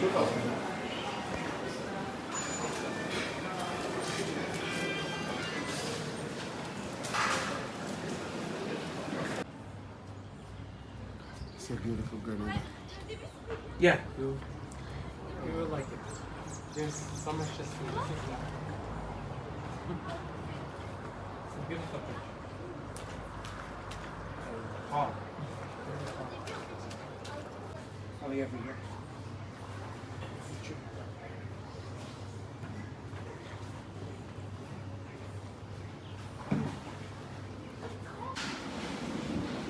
It's a beautiful Grenada. Yeah, you will like it. There's so much just for you. It's a beautiful picture. Oh. Probably every year.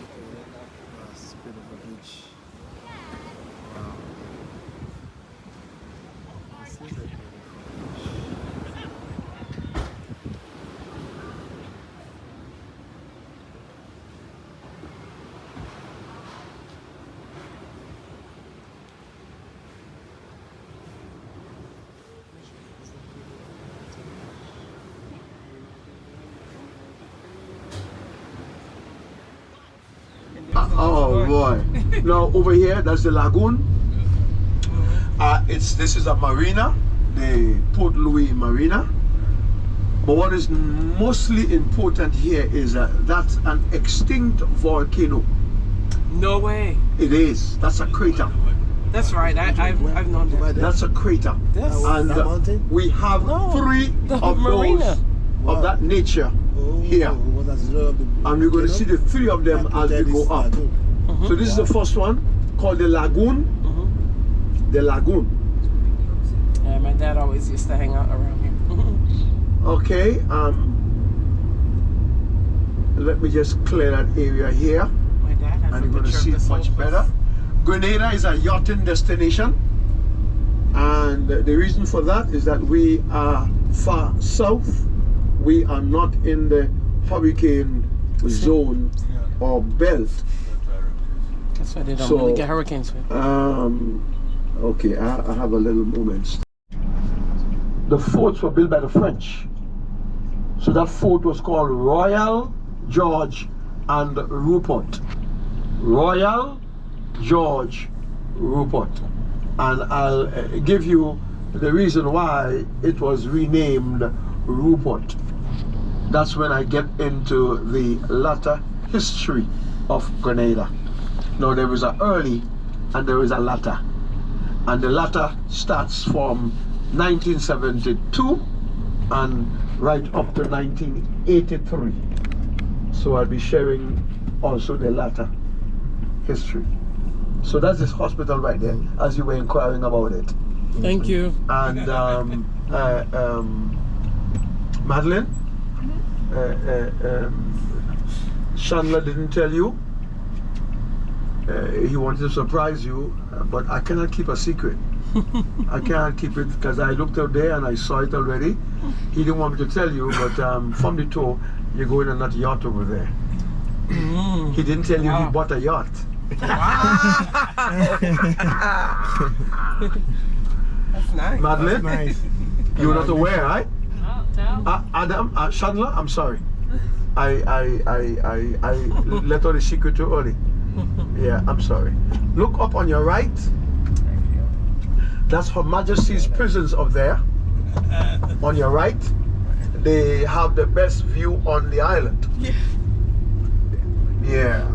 That's beautiful beach. Wow. This is a beautiful beach. Oh boy! Now over here, that's the lagoon. This is a marina, the Port Louis Marina. But what is mostly important here is that's an extinct volcano. No way. It is. That's a crater. That's right. I've known that. That's a crater. This? And That mountain? we have three the of marina. those of that nature here. What does it of the And you're going to see the three of them as we go up. So this is the first one called the lagoon. The lagoon. Yeah, my dad always used to hang out around here. Okay. Let me just clear that area here, My dad has and a you're going to picture see of it this much whole better. place. Grenada is a yachting destination, and the reason for that is that we are far south. We are not in the hurricane zone or belt. That's why they don't So, really get hurricanes with. Okay, I have a little moment. The forts were built by the French. So that fort was called Royal George and Rupert. Royal George Rupert. And I'll give you the reason why it was renamed Rupert. That's when I get into the latter history of Grenada. Now there is an early and there is a latter. And the latter starts from 1972 and right up to 1983. So I'll be sharing also the latter history. So that's this hospital right there, as you were inquiring about it. Thank you. And Madeline, Chandler didn't tell you. He wanted to surprise you, but I cannot keep a secret. I can't keep it because I looked out there and I saw it already. He didn't want me to tell you, but from the tour, you're going on that yacht over there. He didn't tell you he bought a yacht. That's nice. Madeline, Nice. you're not aware, right? Oh, tell. Adam, Chandler, I'm sorry. I let out the secret too early. Yeah, I'm sorry. Look up on your right. That's Her Majesty's prisons up there. On your right, they have the best view on the island. Yeah.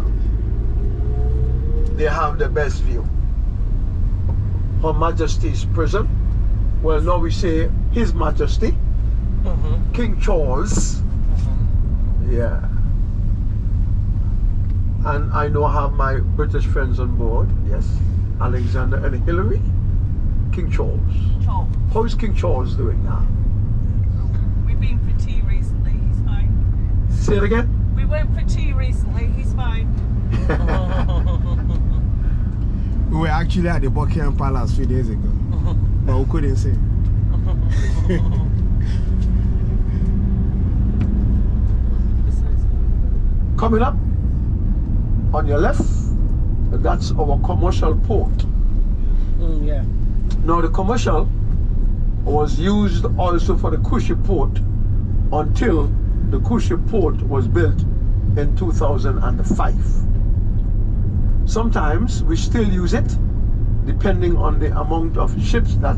They have the best view. Her Majesty's prison. Well, now we say His Majesty, King Charles. Yeah. And I know I have my British friends on board. Yes. Alexander and Hillary. King Charles. How is King Charles doing now? We've been for tea recently, he's fine. Say it again? We went for tea recently, he's fine. We were actually at the Buckingham Palace a few days ago, but we couldn't see. Coming up on your left, that's our commercial port. Yeah. Now the commercial was used also for the cruise ship port until the cruise ship port was built in 2005. Sometimes we still use it depending on the amount of ships that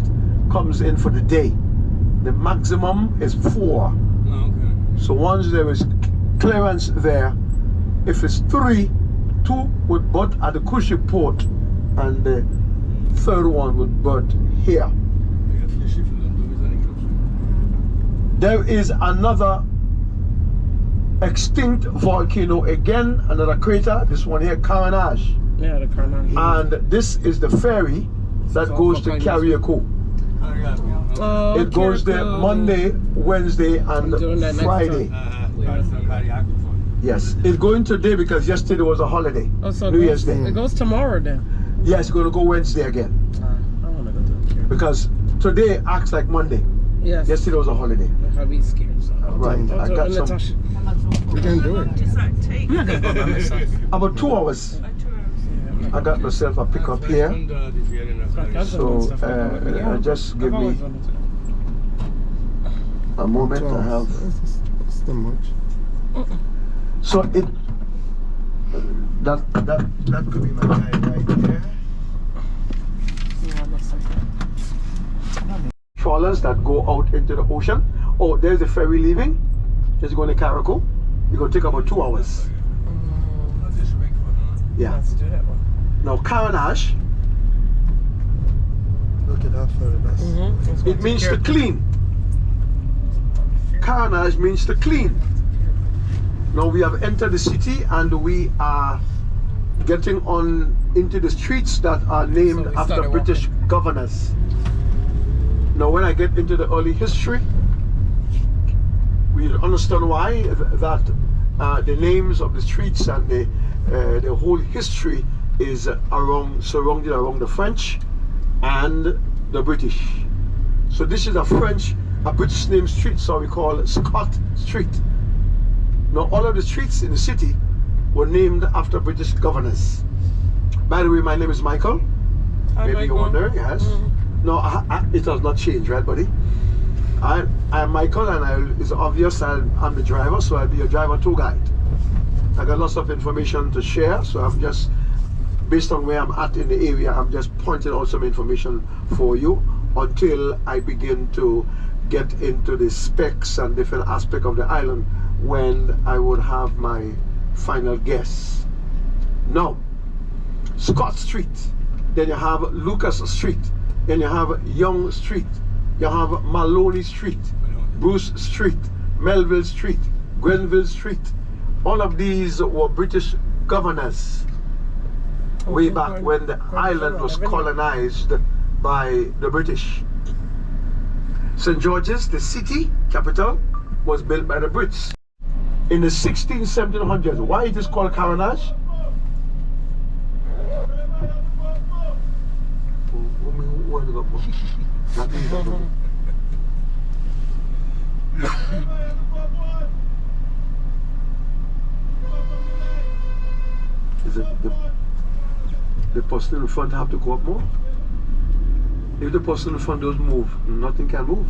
comes in for the day. The maximum is 4. Okay. So once there is clearance there, if it's 3, 2 would berth at the cruise ship port, and the third one would berth here. There is another extinct volcano again, another crater, this one here, Carnage. Yeah, the Carnage. And this is the ferry that goes to Carriacou. Oh, It goes there Monday, Wednesday, and doing that next Friday. Yes, it's going today because yesterday was a holiday. Oh, so New Year's Day. it goes tomorrow then. Yes, it's going to go Wednesday again I want to go to the Caribbean. because today acts like Monday. Yes. Yesterday was a holiday. I'll be scared. So. Right, I got some. Natasha. We can do it. Does that take? About 2 hours. 2 hours. I got myself a pickup here. So just give me a moment to have. It's not much. So it that could be my guide right there. Trawlers that go out into the ocean. Oh, there's the ferry leaving. It's going to Carriacou. It's going to take about 2 hours. Yeah. Let's do that one. Now Carnage, Look at that ferry. That's it means to clean. Carnage means to clean. Now we have entered the city and we are getting on into the streets that are named So we after started British governors. Now when I get into the early history, we understand why that the names of the streets and the whole history is surrounded around the French and the British. So this is a British named street, so we call it Scott Street. Now all of the streets in the city were named after British governors. By the way, my name is Michael. Hi, Maybe you Michael. wonder, yes. No, it has not changed, right, buddy? I am Michael, and it's obvious I'm the driver, so I'll be your driver tour guide. I got lots of information to share, so I'm just, based on where I'm at in the area, I'm just pointing out some information for you until I begin to get into the specs and different aspects of the island when I would have my final guess. Now, Scott Street, then you have Lucas Street, then you have Young Street, you have Maloney Street, Bruce Street, Melville Street, Grenville Street. All of these were British governors way back when the island was colonized by the British. St. George's, the city capital, was built by the Brits in the 1700s. Why it is called Carnage? Is it the person in the front have to go up more? If the person in the front doesn't move, nothing can move.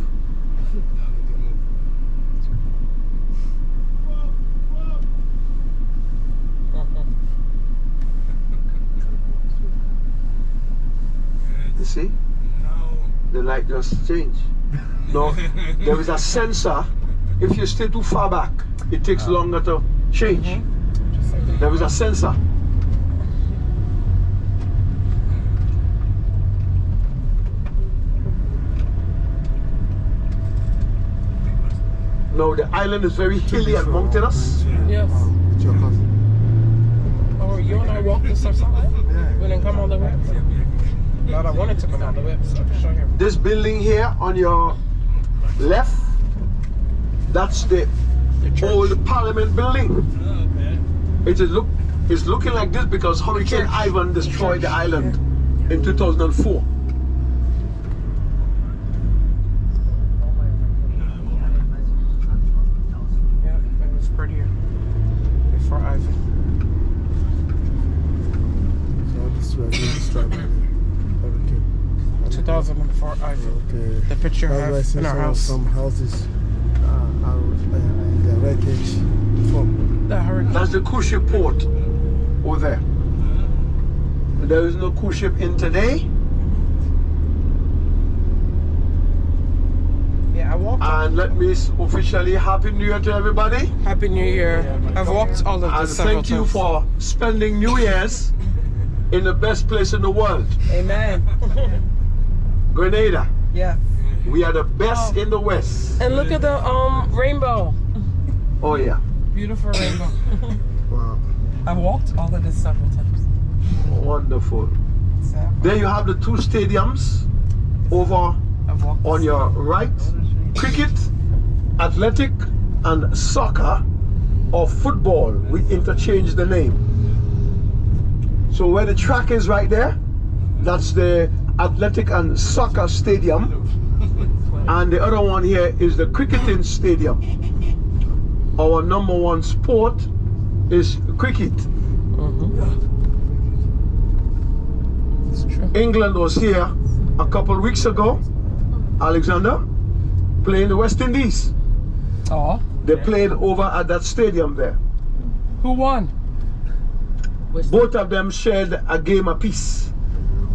You see? The light just changed. No, there is a sensor. If you stay too far back, it takes longer to change. There is a sensor. Now the island is very hilly and mountainous. Yes. It's your cousin. Oh, you and I walked this outside? We didn't come all the way up. But I wanted to come all the way up, so I can show you. This building here on your left, that's the old Parliament building. It is looking like this because Hurricane Ivan destroyed the island in 2004. Yeah, it was prettier before Ivan. So this way, I can describe it. Everything. 2004 Ivan. Okay. The picture That's why I has see in our house. some houses are in the wreckage form. The hurricane. That's the cruise ship port over there. There is no cruise ship in today walked. And let me officially Happy New Year to everybody. Happy New Year. I've walked all of And this several thank you times. for spending New Year's in the best place in the world, Amen. Grenada. Yeah. We are the best in the West. And look at the rainbow. Oh yeah. Beautiful rainbow. Wow. I've walked all of this several times. Wonderful. There you have the two stadiums over I've walked on your right. Cricket, athletic, and soccer or football. We interchange the name. So where the track is right there, that's the athletic and soccer stadium. And the other one here is the cricketing stadium. Our number one sport is cricket. It's true. England was here a couple of weeks ago, Alexander, playing the West Indies. Oh. They played over at that stadium there. Who won? Both of them shared a game apiece.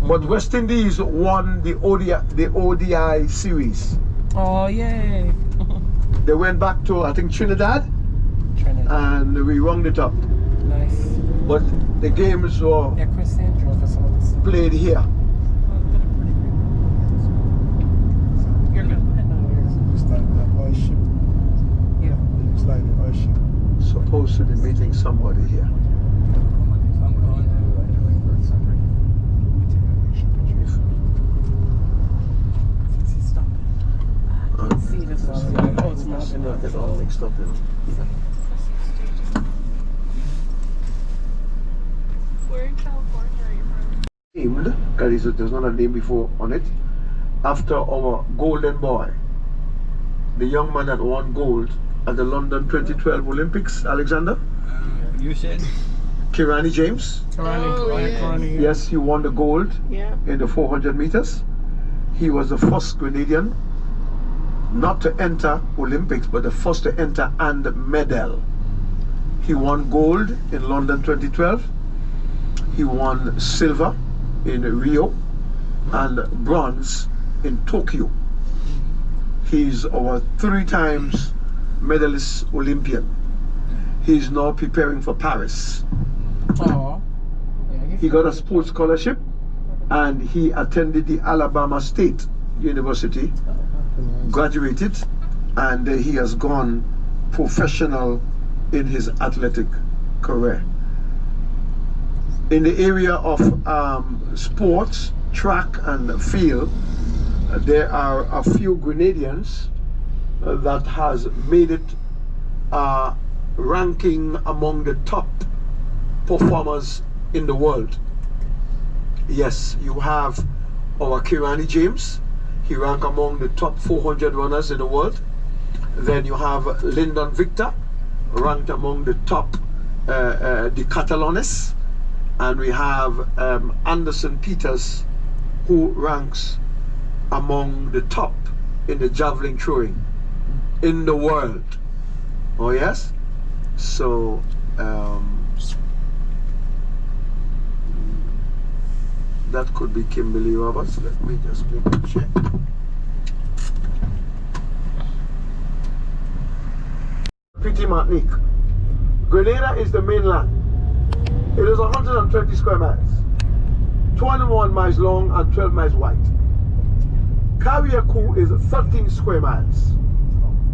But West Indies won the ODI series. Oh, yay. They went back to, I think, Trinidad, and we wound it up. Nice. But the games were Yeah, Chris drove us all this. played here. You're good. It's like the oil ship. Yeah. It's like the oil ship. Supposed to be meeting somebody here. He's stopping. I can see this one. Oh, it's not It's not get all mixed up, you know. Where in California are you from? Named, because there's not a name before on it, after our golden boy, the young man that won gold at the London 2012 Olympics, Alexander. You said? Kirani James. Karani. Yes, he won the gold in the 400 meters. He was the first Grenadian not to enter Olympics, but the first to enter and medal. He won gold in London 2012. He won silver in Rio and bronze in Tokyo. He's our 3 times medalist Olympian. He's now preparing for Paris. Oh. He got a sports scholarship and he attended the Alabama State University, graduated, and he has gone professional in his athletic career. In the area of sports, track and field, there are a few Grenadians that has made it ranking among the top performers in the world. Yes, you have our Kirani James. He ranked among the top 400 runners in the world. Then you have Lyndon Victor, ranked among the top decathlonists. And we have Anderson Peters, who ranks among the top in the javelin throwing in the world. Oh yes? So that could be Kimberly Roberts. Let me just quickly check. Pretty Martinique. Grenada is the mainland. It is 120 square miles, 21 miles long and 12 miles wide. Carriacou is 13 square miles.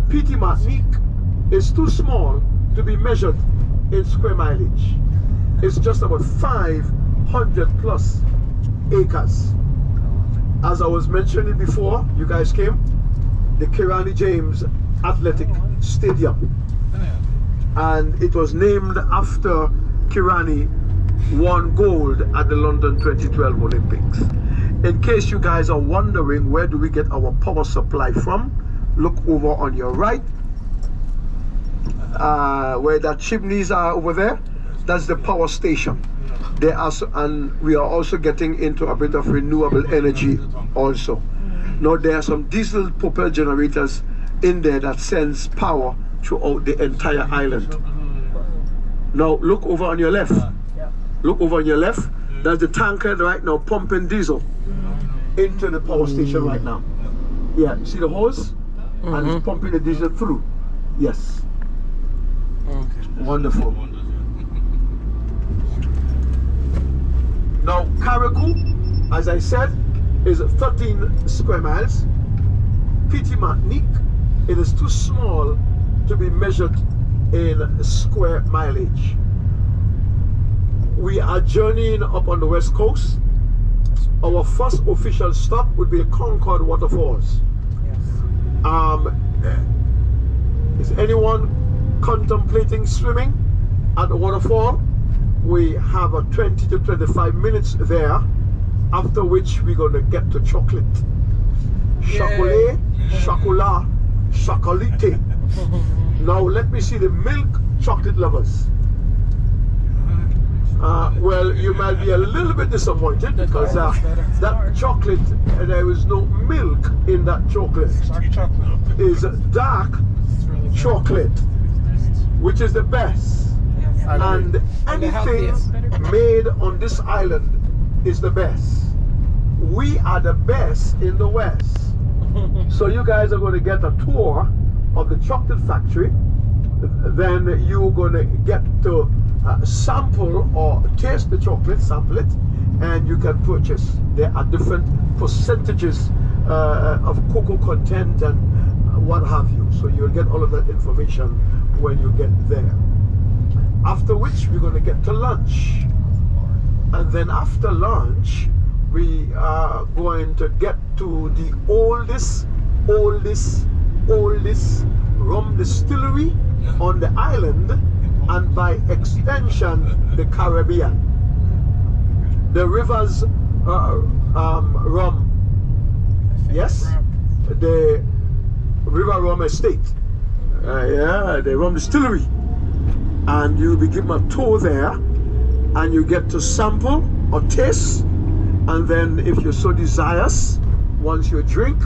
Petit Martinique is too small to be measured in square mileage. It's just about 500 plus acres. As I was mentioning before, you guys came, the Kirani James Athletic Stadium. And it was named after Kirani won gold at the London 2012 Olympics. In case you guys are wondering where do we get our power supply from, look over on your right, where the chimneys are over there. That's the power station. There are, and we are also getting into a bit of renewable energy also. Now there are some diesel propelled generators in there that sends power throughout the entire island. Now look over on your left. Look over on your left. That's the tanker right now pumping diesel into the power station right now. Yeah, see the hose? and it's pumping the diesel through. Yes. Okay. Wonderful. Now, Carriacou, as I said, is 13 square miles. Petit Martinique, it is too small to be measured in square mileage. We are journeying up on the west coast. Our first official stop would be the Concord Waterfalls. Yes. Is anyone contemplating swimming at the waterfall? We have a 20 to 25 minutes there, after which we're going to get to chocolate. Chocolat, chocolat, chocolate. Now let me see the milk chocolate lovers. Well, you might be a little bit disappointed because that chocolate, there is no milk in that chocolate. Dark chocolate. Is dark It's really good. chocolate, which is the best. Yes. And the anything healthiest. made on this island is the best. We are the best in the West. So you guys are going to get a tour of the chocolate factory. Then you're going to get to sample or taste the chocolate, sample it, and you can purchase. There are different percentages of cocoa content and what have you. So you'll get all of that information when you get there. After which we're going to get to lunch. And then after lunch, we are going to get to the oldest rum distillery on the island, and by extension the Caribbean. The Rivers Rum, yes, the River Rum Estate, yeah, the rum distillery, and you'll be given a tour there, and you get to sample or taste, and then if you so desires, once you drink,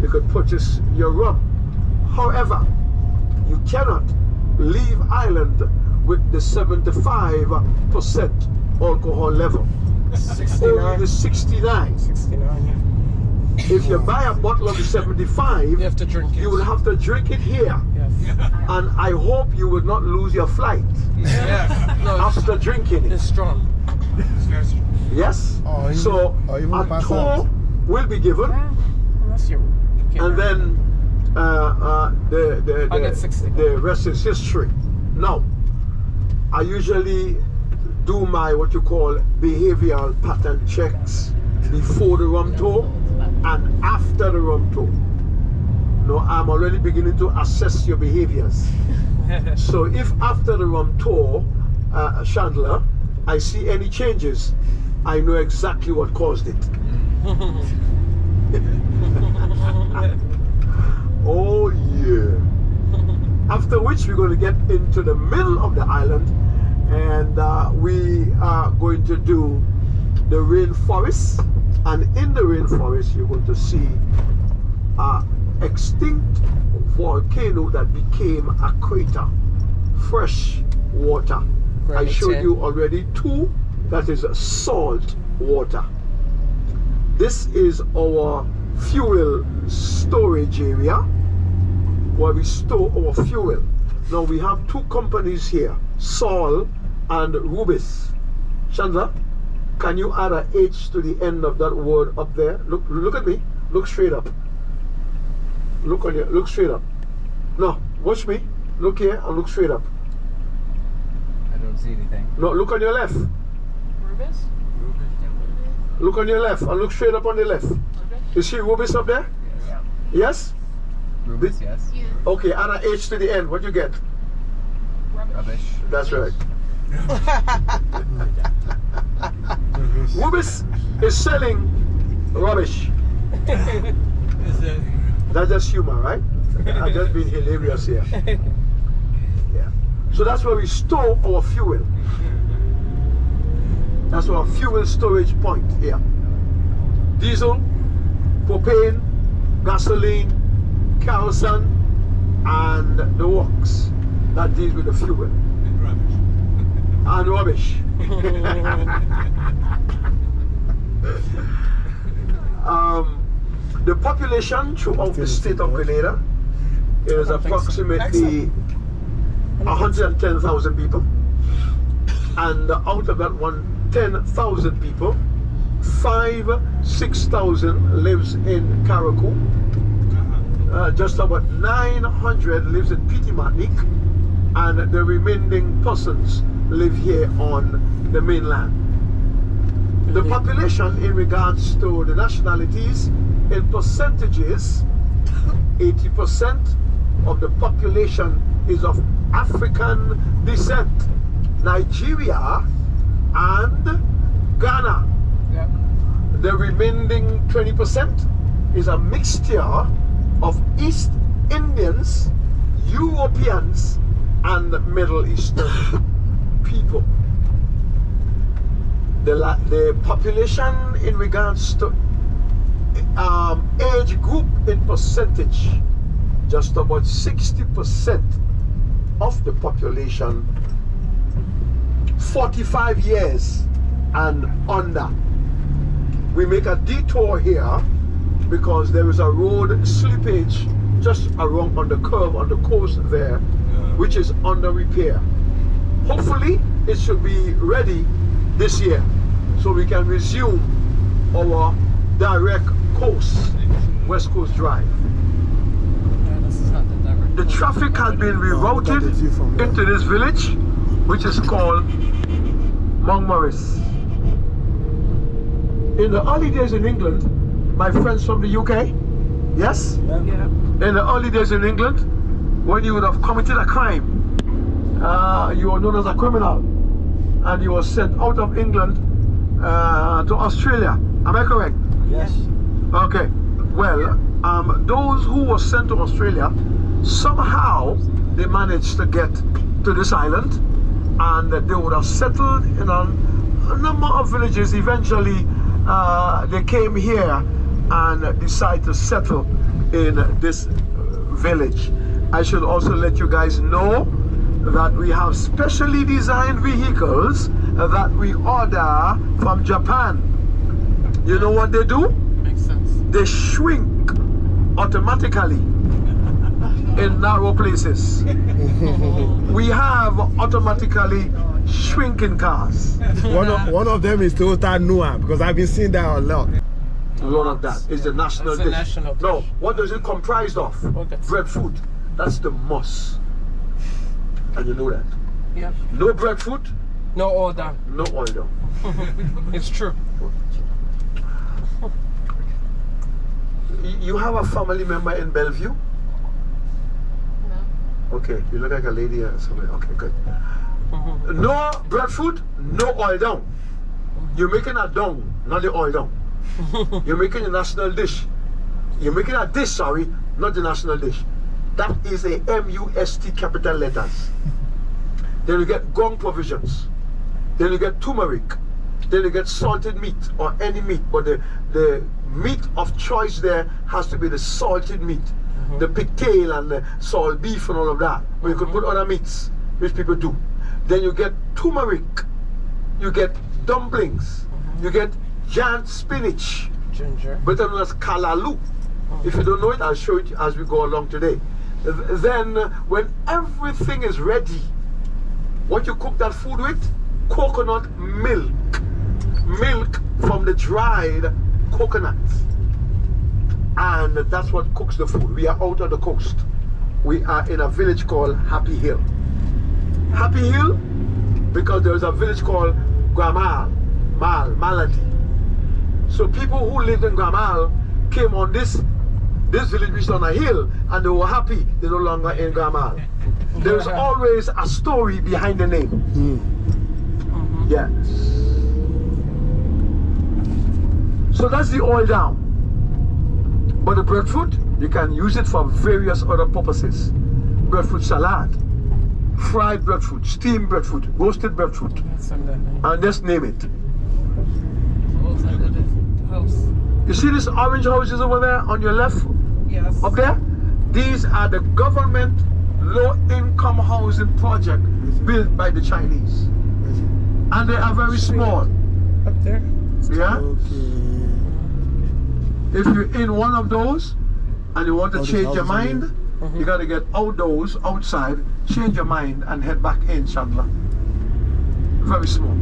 you could purchase your rum. However, you cannot leave island with the 75% alcohol level. 69. Only the 69. 69, yeah. If you buy a bottle of the 75, You have to drink it. you will have to drink it here. Yes. And I hope you will not lose your flight Yes. No, after drinking it. it's strong. Yes? Oh, you- So oh, you won't a pass tour out. will be given, Unless you can't. and then I'll get 60. the rest is history. Now, I usually do my what you call behavioral pattern checks before the rum tour and after the rum tour. No, I'm already beginning to assess your behaviors. So if after the rum tour, Chandler, I see any changes, I know exactly what caused it. Oh yeah. After which we're going to get into the middle of the island, and we are going to do the rainforest, and in the rainforest you're going to see extinct volcano that became a crater, fresh water. I showed you already two, that is salt water. This is our fuel storage area where we store our fuel. Now we have two companies here, Sol and Rubis. Chandler, can you add a H to the end of that word up there? Look at me. Look straight up. Look straight up. No, watch me. Look here and look straight up. I don't see anything. No, look on your left. Rubis? Look on your left and look straight up on the left. You see Rubis up there? Yes? Rubis, yes. Okay, add a H to the end. What you get? Rubbish. That's right. Rubis is selling rubbish. That's just humor, right? I'm just being hilarious here. Yeah. So that's where we store our fuel. That's our fuel storage point here. Diesel, propane, gasoline, kerosene, and the works that deals with the fuel. And rubbish. The population throughout the state of Grenada is don't think so. approximately 110,000 people. And out of that 110,000 people, 6,000 lives in Carriacou. Just about 900 lives in Petit Martinique, and the remaining persons live here on the mainland. The population in regards to the nationalities, in percentages, 80% of the population is of African descent. Nigeria and Ghana. Yep. The remaining 20% is a mixture of East Indians, Europeans, and Middle Eastern people. The population in regards to age group in percentage, just about 60% of the population 45 years and under. We make a detour here because there is a road slippage just around on the curve on the coast there, which is under repair. Hopefully it should be ready this year so we can resume our direct course, West Coast Drive. Yeah, this is not the direct. The traffic has been rerouted into this village, which is called Montmaurice. In the early days in England, my friends from the UK, yes? Yeah. In the early days in England, when you would have committed a crime, you were known as a criminal, and you were sent out of England to Australia. Am I correct? Yes. Okay. Well, those who were sent to Australia, somehow they managed to get to this island, and they would have settled in a number of villages. Eventually, they came here and decided to settle in this village. I should also let you guys know that we have specially designed vehicles that we order from Japan. You know what they do? Makes sense. They shrink automatically in narrow places. We have automatically shrinking cars. One of them is Toyota Noah, because I've been seeing that a lot. One of that is the national That's the dish. national dish. No, what does it comprise of? Oh, that's- Breadfruit. That's the muss. And you know that. Yep. No breadfruit, No order. no oil. It's true. You have a family member in Bellevue? No. Okay, you look like a lady or something. Okay, good. No breadfruit, no oil down. You're making a down, not the oil down. You're making a national dish. You're making a dish, sorry, not the national dish. That is a MUST capital letters. Then you get gong provisions. Then you get turmeric. Then you get salted meat or any meat, but the meat of choice there has to be the salted meat, the pigtail and the salt beef and all of that. But you could put other meats, which people do. Then you get turmeric. You get dumplings. You get giant spinach, Ginger. better known as kalalu. If you don't know it, I'll show it as we go along today. Then when everything is ready, what you cook that food with? Coconut milk. Milk from the dried coconut. And that's what cooks the food. We are out on the coast. We are in a village called Happy Hill. Happy Hill because there is a village called Guamal, Maladi. So people who lived in Guamal came on this village which is on a hill, and they were happy they're no longer in Guamal. There's always a story behind the name. Yes. So that's the oil down. But the breadfruit, you can use it for various other purposes. Breadfruit salad, fried breadfruit, steamed breadfruit, roasted breadfruit, That's under the and just name it. what's under the house. You see these orange houses over there on your left? Yes. Up there? These are the government low-income housing project built by the Chinese. And they are very small. Up there. Yeah? Okay. If you're in one of those and you want to Oh, this change house your is mind, You got to get outdoors, outside, change your mind, and head back in, Chandler. Very small.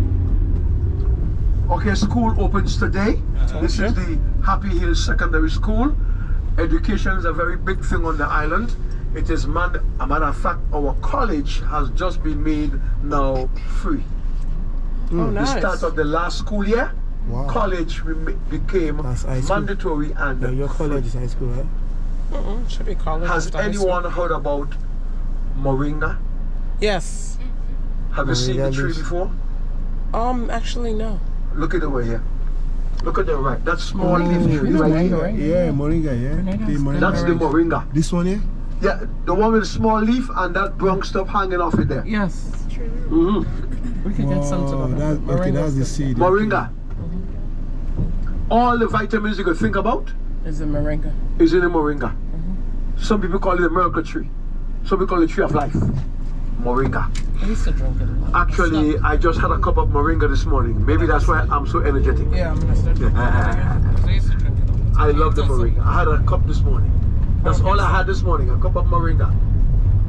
Okay, school opens today. This is the Happy Hills Secondary School. Education is a very big thing on the island. It is, a matter of fact, our college has just been made now free. Oh, nice. The start of the last school year, college became mandatory and your college is high school, right? Should be college. Has anyone heard about moringa? Yes. Have you seen the tree before? Actually no. Look at the way here. Look at the right. That small leaf tree right here. Yeah, moringa, yeah. That's the moringa. This one here? Yeah, the one with the small leaf and that brown stuff hanging off it there. Yes. Mm-hmm. We could get some to the Okay, that's the seed. Moringa. All the vitamins you could think about is in moringa. Is in the moringa. Some people call it the miracle tree. Some people call it tree of life. Moringa. I used to drink it a lot. Actually, I just had a cup of moringa this morning. Maybe that's why I'm so energetic. Yeah, I'm gonna start drinking it. I used to drink it all the time. I love the moringa. I had a cup this morning. That's all I had this morning, a cup of moringa.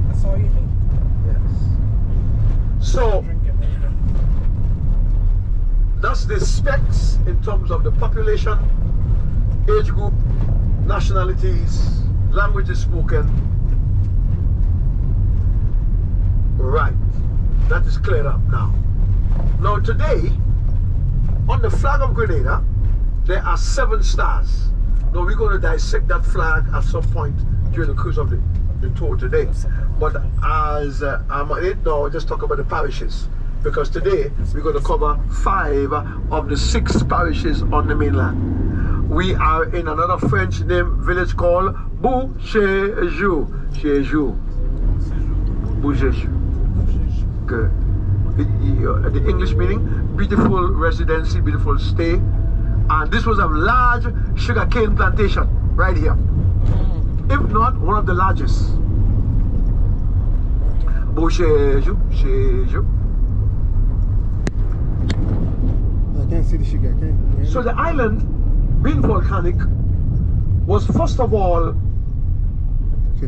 That's all you need. Yes. So, that's the specs in terms of the population, age group, nationalities, languages spoken. Right. That is cleared up now. Now today, on the flag of Grenada, there are 7 stars. Now we're going to dissect that flag at some point during the course of the tour today. But as I'm on it now, just talk about the parishes. Because today we're going to cover 5 of the 6 parishes on the mainland. We are in another French name village called Bouchejou. Bouchejou. Good. The English meaning, beautiful residency, beautiful stay. And this was a large sugarcane plantation right here. If not, one of the largest. Bouchejou. I can't see the sugarcane. So the island, being volcanic, was first of all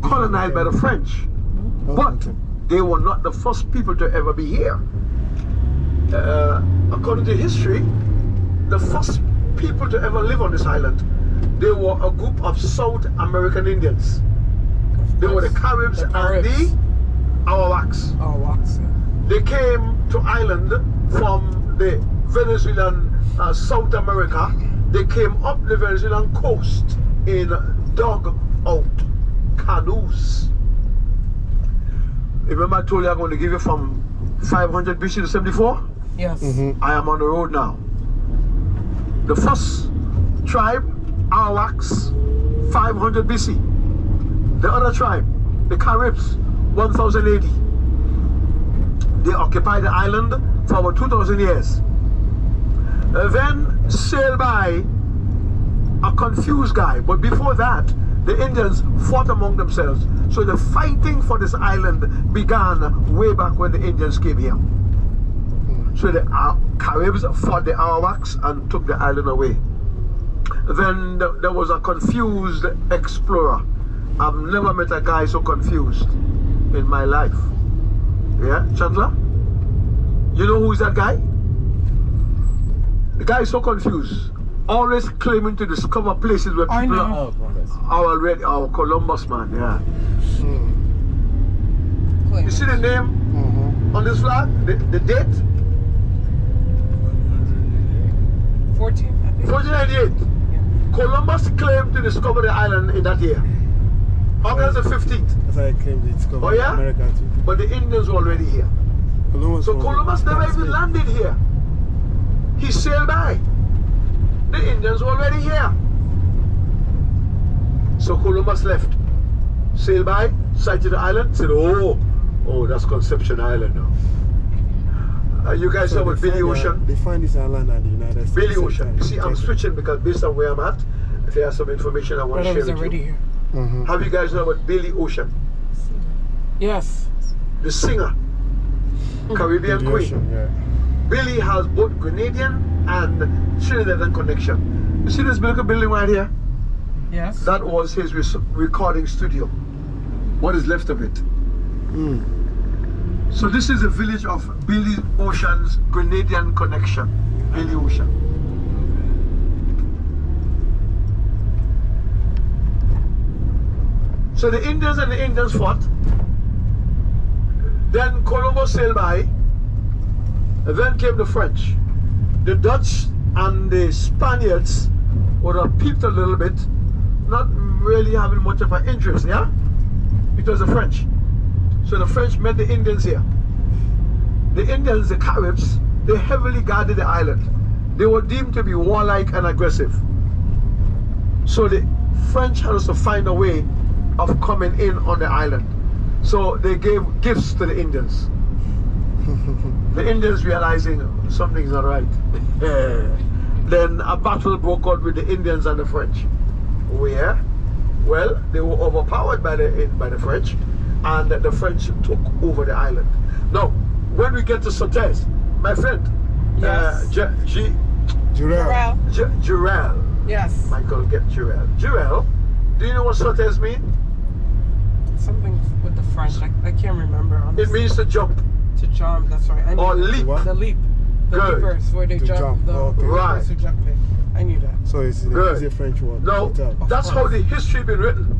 colonized by the French. But they were not the first people to ever be here. According to history, the first people to ever live on this island, they were a group of South American Indians. They were the Caribs and the Arawaks. They came to island from the Venezuelan South America. They came up the Venezuelan coast in dug-out canoes. Remember I told you I'm going to give you from 500 BC to 74? Yes. I am on the road now. The first tribe, Arawaks, 500 BC. The other tribe, the Caribs, 1080. They occupied the island for about 2,000 years. Then sailed by a confused guy, but before that, the Indians fought among themselves. So the fighting for this island began way back when the Indians came here. So the Caribs fought the Arawaks and took the island away. Then there was a confused explorer. I've never met a guy so confused in my life. Yeah, Chandler? You know who is that guy? The guy is so confused. Always claiming to discover places where people are already. Oh, Columbus, man, yeah. You see the name on this flag? The date? 1498. Yeah. Columbus claimed to discover the island in that year. August the 15th. That's how I claimed to discover America too. But the Indians were already here. So Columbus never even landed here. He sailed by. The Indians were already here. So Columbus left. Sailed by, sighted the island, said, oh, that's Conception Island now. You guys know about Billy Ocean? They find this island at the United States. Billy Ocean. You see, I'm switching because based on where I'm at, there's some information I want to share with you. Here. Have you guys know about Billy Ocean? Yes. The singer, Caribbean Billy queen. Ocean, yeah. Billy has both Grenadian and Trinidadian connection. You see this beautiful building right here? Yes. That was his recording studio. what is left of it. So this is the village of Billy Ocean's Grenadian connection. Billy Ocean. So the Indians fought. Then Columbus sailed by. And then came the French. The Dutch and the Spaniards would have peeped a little bit, not really having much of an interest, yeah? It was the French. So the French met the Indians here. The Indians, the Caribs, they heavily guarded the island. They were deemed to be warlike and aggressive. So the French had to find a way of coming in on the island. So they gave gifts to the Indians. The Indians realizing something's not right. Then a battle broke out with the Indians and the French. Where? Well, they were overpowered by the French, and the French took over the island. Now, when we get to Sotes, my friend, Yes. Jurel. Yes. Michael, get Jurel. Jurel, do you know what Sotes means? Something with the French. I can't remember. Honestly. It means to jump To jump. That's right. I knew or that. leap. What? The leap. The Good. leapers where they To jump. The Okay. Right. leapers who jump there. I knew that. So it's Good. a French word. No, Hotel. that's how the history been written.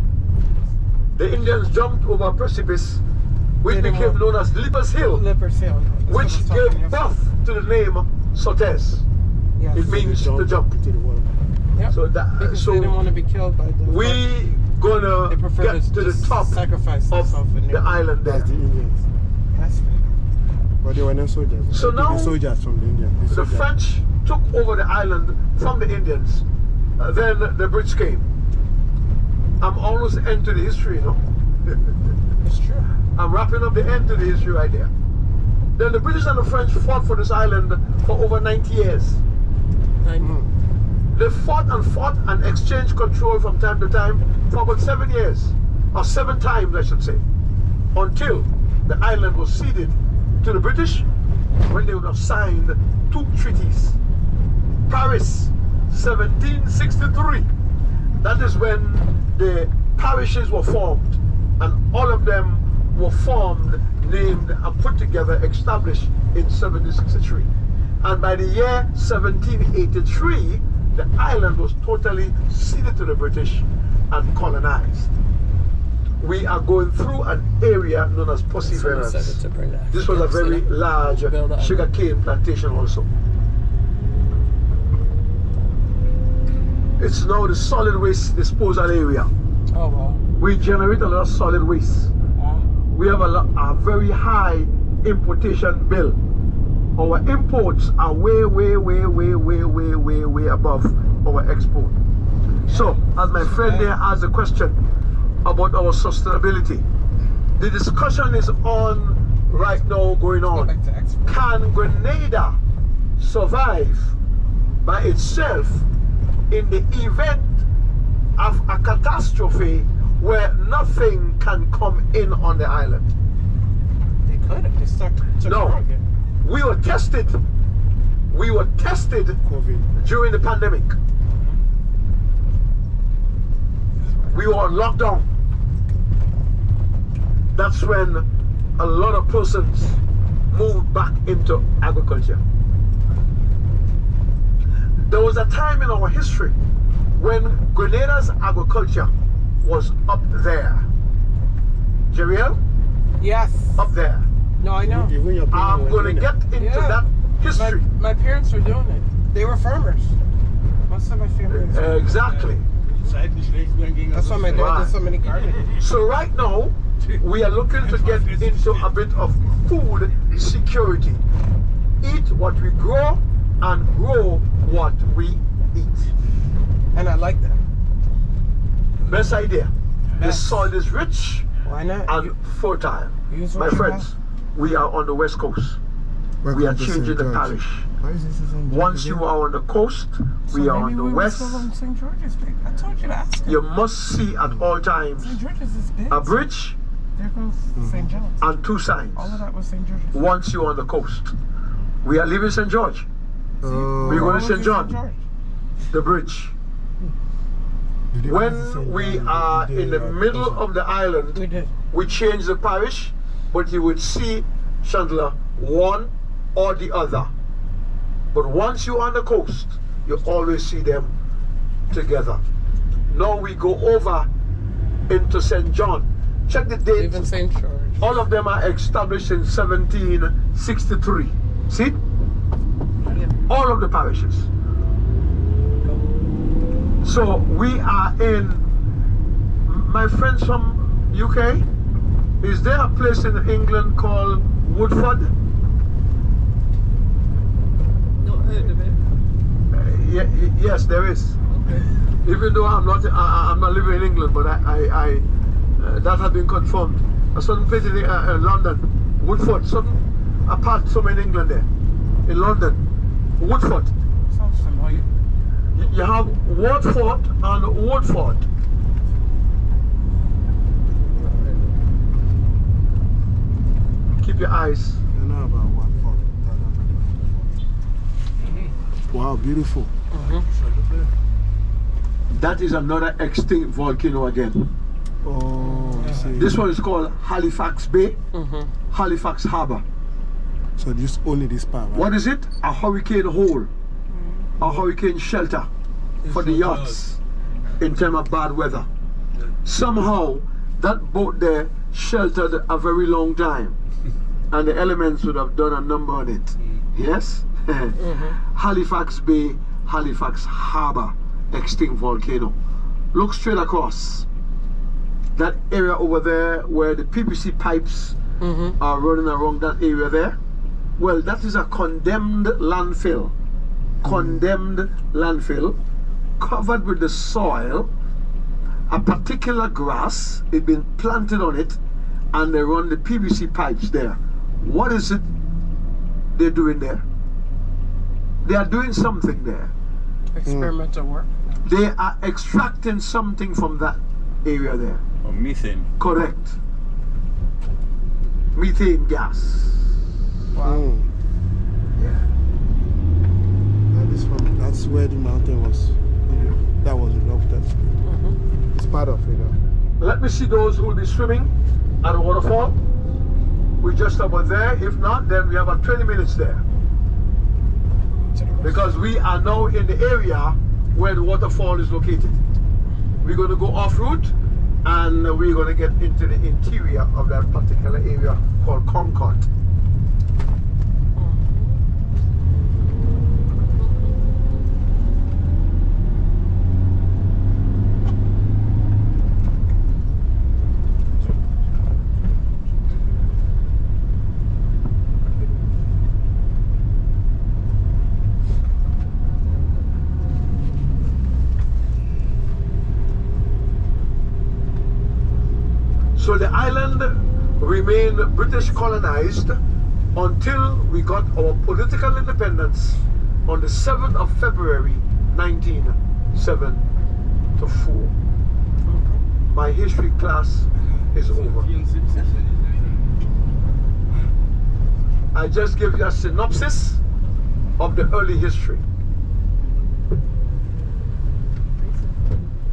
The Indians jumped over a precipice, which They didn't became want- known as Lippers Hill, Leopard's Hill. That's what I which was talking gave about. birth to the name Sotes. Yes. It means to jump. into the water. Yep. So that Because they didn't want to be killed by the French. we gonna They prefer get to the just top sacrifice of themselves in the there. island there. That's the Indians. That's fair. But they were not soldiers. So now- the soldiers from the Indians. The French took over the island from the Indians. Then the Brits came. I'm almost end to the history, you know. It's true. I'm wrapping up the end to the history right there. Then the British and the French fought for this island for over 90 years. I know. They fought and exchanged control from time to time for about 7 years, or 7 times I should say, until the island was ceded to the British when they would have signed 2 treaties. Paris, 1763. That is when the parishes were formed, and all of them were formed, named and put together, established in 1763. And by the year 1783, the island was totally ceded to the British and colonized. We are going through an area known as Perseverance. This was a very large sugarcane plantation also. It's now the solid waste disposal area. Oh, wow. We generate a lot of solid waste. Wow. We have a very high importation bill. Our imports are way above our export. So, as my friend there asked a question about our sustainability, the discussion is on right now, going Go on. back to export. Can Grenada survive by itself in the event of a catastrophe where nothing can come in on the island? They could if they stuck to No. again. We were tested COVID. during the pandemic. We were on lockdown. That's when a lot of persons moved back into agriculture. There was a time in our history when Grenada's agriculture was up there. Jeriel? Yes. Up there. No, I know. Even your people I'm were going to doing get it. into Yeah. that history. My parents were doing it. They were farmers. Most of my family was farmers. Exactly. That's why my dad Right. did so many gardening. So right now, we are looking to get into a bit of food security. Eat what we grow and grow what we eat. And I like that. Best idea. The Best. soil is rich Why not? and fertile. Use what My you friends, we are on the west coast. Welcome We are to changing St. the George. parish. Why is this St. George Once again? you are on the coast, we are on the west. on St. George's, babe. I told you to ask him. You must see at all times St. George's is big. a bridge There goes St. John's. and 2 signs. All of that was St. George's. Once you're on the coast, we are leaving St. George. Oh, We're going All to of St. it John. George. The bridge. When we are in the middle of the island, We did. we change the parish, but you would see, Chandler, one or the other. But once you're on the coast, you always see them together. Now we go over into St. John. Check the date. Even St. George. All of them are established in 1763. See? All of the parishes. So we are in, my friends from UK, is there a place in England called Woodford? Not heard of it. Yes, there is. Okay. Even though I'm not living in England, but that has been confirmed. A certain place in London, Woodford, a part somewhere in England there, in London, Woodford. Sounds familiar. You have Watford and Woodford. Keep your eyes. I know about Watford. Wow, beautiful. That is another extinct volcano again. Oh, I see. This one is called Halifax Bay, Halifax Harbor. So just only this part, right? What is it? A hurricane hole, a hurricane shelter for the yachts in terms of bad weather. Somehow that boat there sheltered a very long time, and the elements would have done a number on it. Yes? Halifax Bay, Halifax Harbor, extinct volcano. Look straight across. That area over there where the PVC pipes are running around that area there. Well, that is a condemned landfill. Condemned landfill, covered with the soil. A particular grass has been planted on it, and they run the PVC pipes there. What is it they're doing there? They are doing something there. Experimental work. They are extracting something from that area there. Or methane. Correct. Methane gas. Wow. Yeah. That's where the mountain was. That was erupted. It's part of it. Let me see those who will be swimming at the waterfall. We just about there. If not, then we have about 20 minutes there. Because we are now in the area where the waterfall is located. We're going to go off route, and we're going to get into the interior of that particular area called Concord. So the island remained British colonized until we got our political independence on the 7th of February 1974. My history class is over. I just gave you a synopsis of the early history.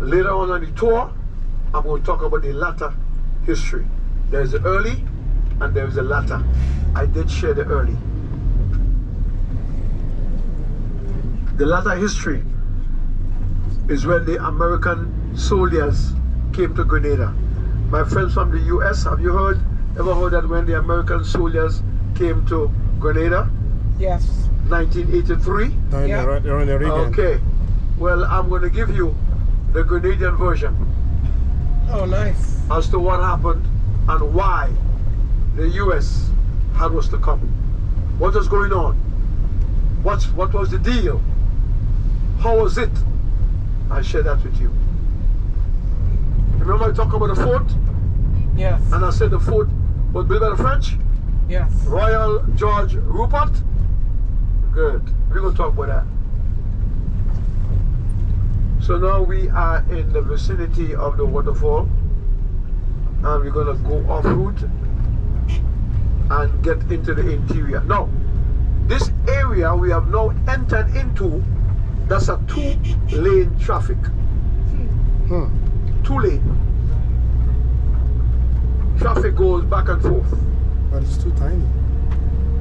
Later on the tour, I'm going to talk about the latter history. There's the early and there's the latter. I did share the early. The latter history is when the American soldiers came to Grenada. My friends from the US, have you ever heard that when the American soldiers came to Grenada? Yes. 1983? Yeah. Okay. Well, I'm going to give you the Grenadian version Oh, nice. as to what happened and why the US had was to come. What was going on? What was the deal? How was it? I'll share that with you. Remember I talked about the fort? Yes. And I said the fort was built by the French? Yes. Royal George Rupert? Good. We're going to talk about that. So now we are in the vicinity of the waterfall, and we're going to go off route and get into the interior. Now, this area we have now entered into, that's a 2-lane traffic. Two lane. Traffic goes back and forth. But it's too tiny.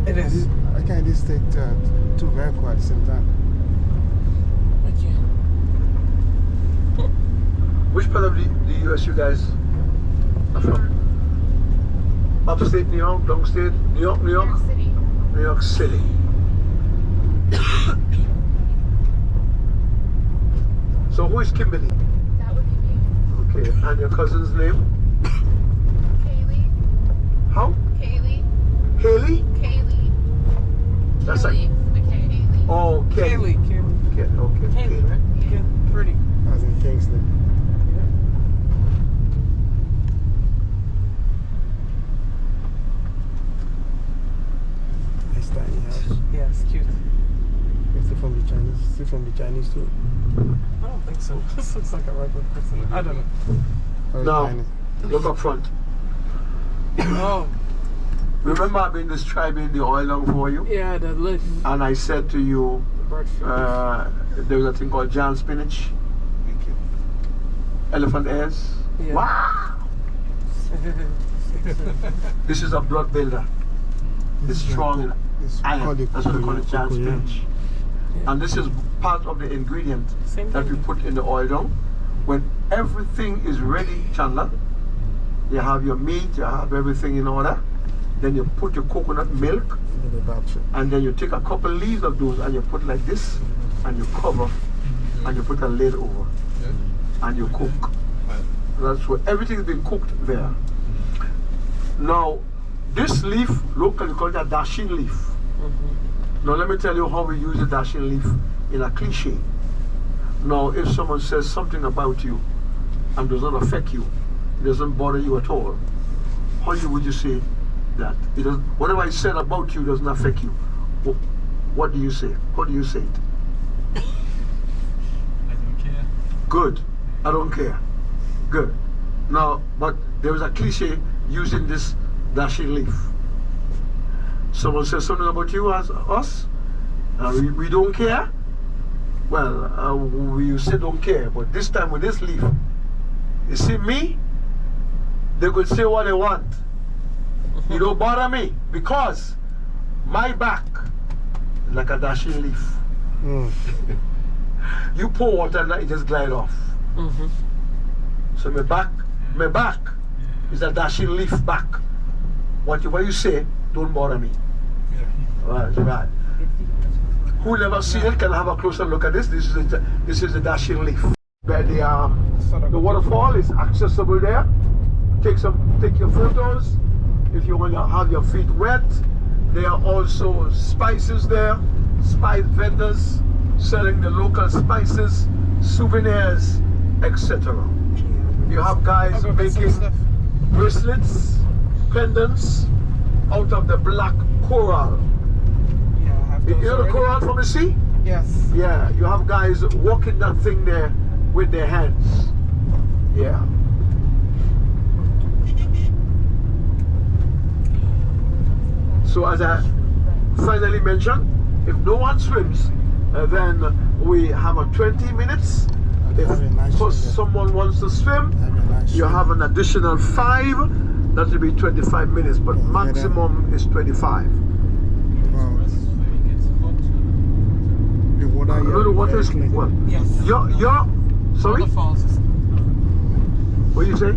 It is. I can't just take two vehicles at the same time. Okay. Which part of the US you guys are from? Upstate New York, downstate, New York, New York? City. New York City. So who is Kimberly? That would be me. Okay, and your cousin's name? Kaylee. How? Kaylee. Haley? Kaylee. That's Kelly. Haley. Oh, Kelly. Kaylee. Okay, Kaylee, right? Yeah. Pretty. As in Kingsley. Nice tiny house. Yeah, it's cute. Is it from the Chinese? Is it from the Chinese too? I don't think so. This looks like a regular person. I don't know. Very No. tiny. Look up front. Oh, Remember I've been describing the oil down for you? yeah, the lift. And I said to you, Bird food. there's a thing called Jan spinach, Thank you. elephant ears. Yeah. Wow! This is a blood builder. It's strong in It's iron. called the That's what they call it, Jan cocoa, yeah. spinach. And this is part of the ingredient Same that we thing. put in the oil down. When everything is ready, Chandler, you have your meat, you have everything in order, then you put your coconut milk, In the battery. and then you take a couple leaves of those and you put like this, and you cover, and you put a lid over, and you cook. That's where everything's been cooked there. Now, this leaf, locally called a dashing leaf. Now let me tell you how we use the dashing leaf in a cliche. Now, if someone says something about you and does not affect you, it doesn't bother you at all, how would you say that? It doesn't, whatever I said about you doesn't affect you. What do you say? How do you say it? I don't care. Good. I don't care. Good. Now, but there is a cliche using this dashing leaf. Someone says something about you as us, we don't care. Well, we say don't care, but this time with this leaf, you see me, they could say what they want. You don't bother me because my back is like a dashing leaf. You pour water and it just glide off. So my back is a dashing leaf back. Whatever you say, don't bother me. Right. Who never seen it can have a closer look at this. This is the dashing leaf. Where the waterfall is accessible there. Take your photos. If you want to have your feet wet, there are also spices there. Spice vendors selling the local spices, souvenirs, etc. You have guys making bracelets, pendants out of the black coral. Yeah, I have You those know the already. coral from the sea? Yes. Yeah, you have guys walking that thing there with their hands. Yeah. So as I finally mentioned, if no one swims, then we have a 20 minutes. If Have a nice swim there. someone wants to swim, Have a nice you swim. have an additional 5. That will be 25 minutes, but Yeah, maximum is 25. Wow. The water No, the here water is is very clean. well. Yes. You're sorry? Waterfalls is What do you say? No,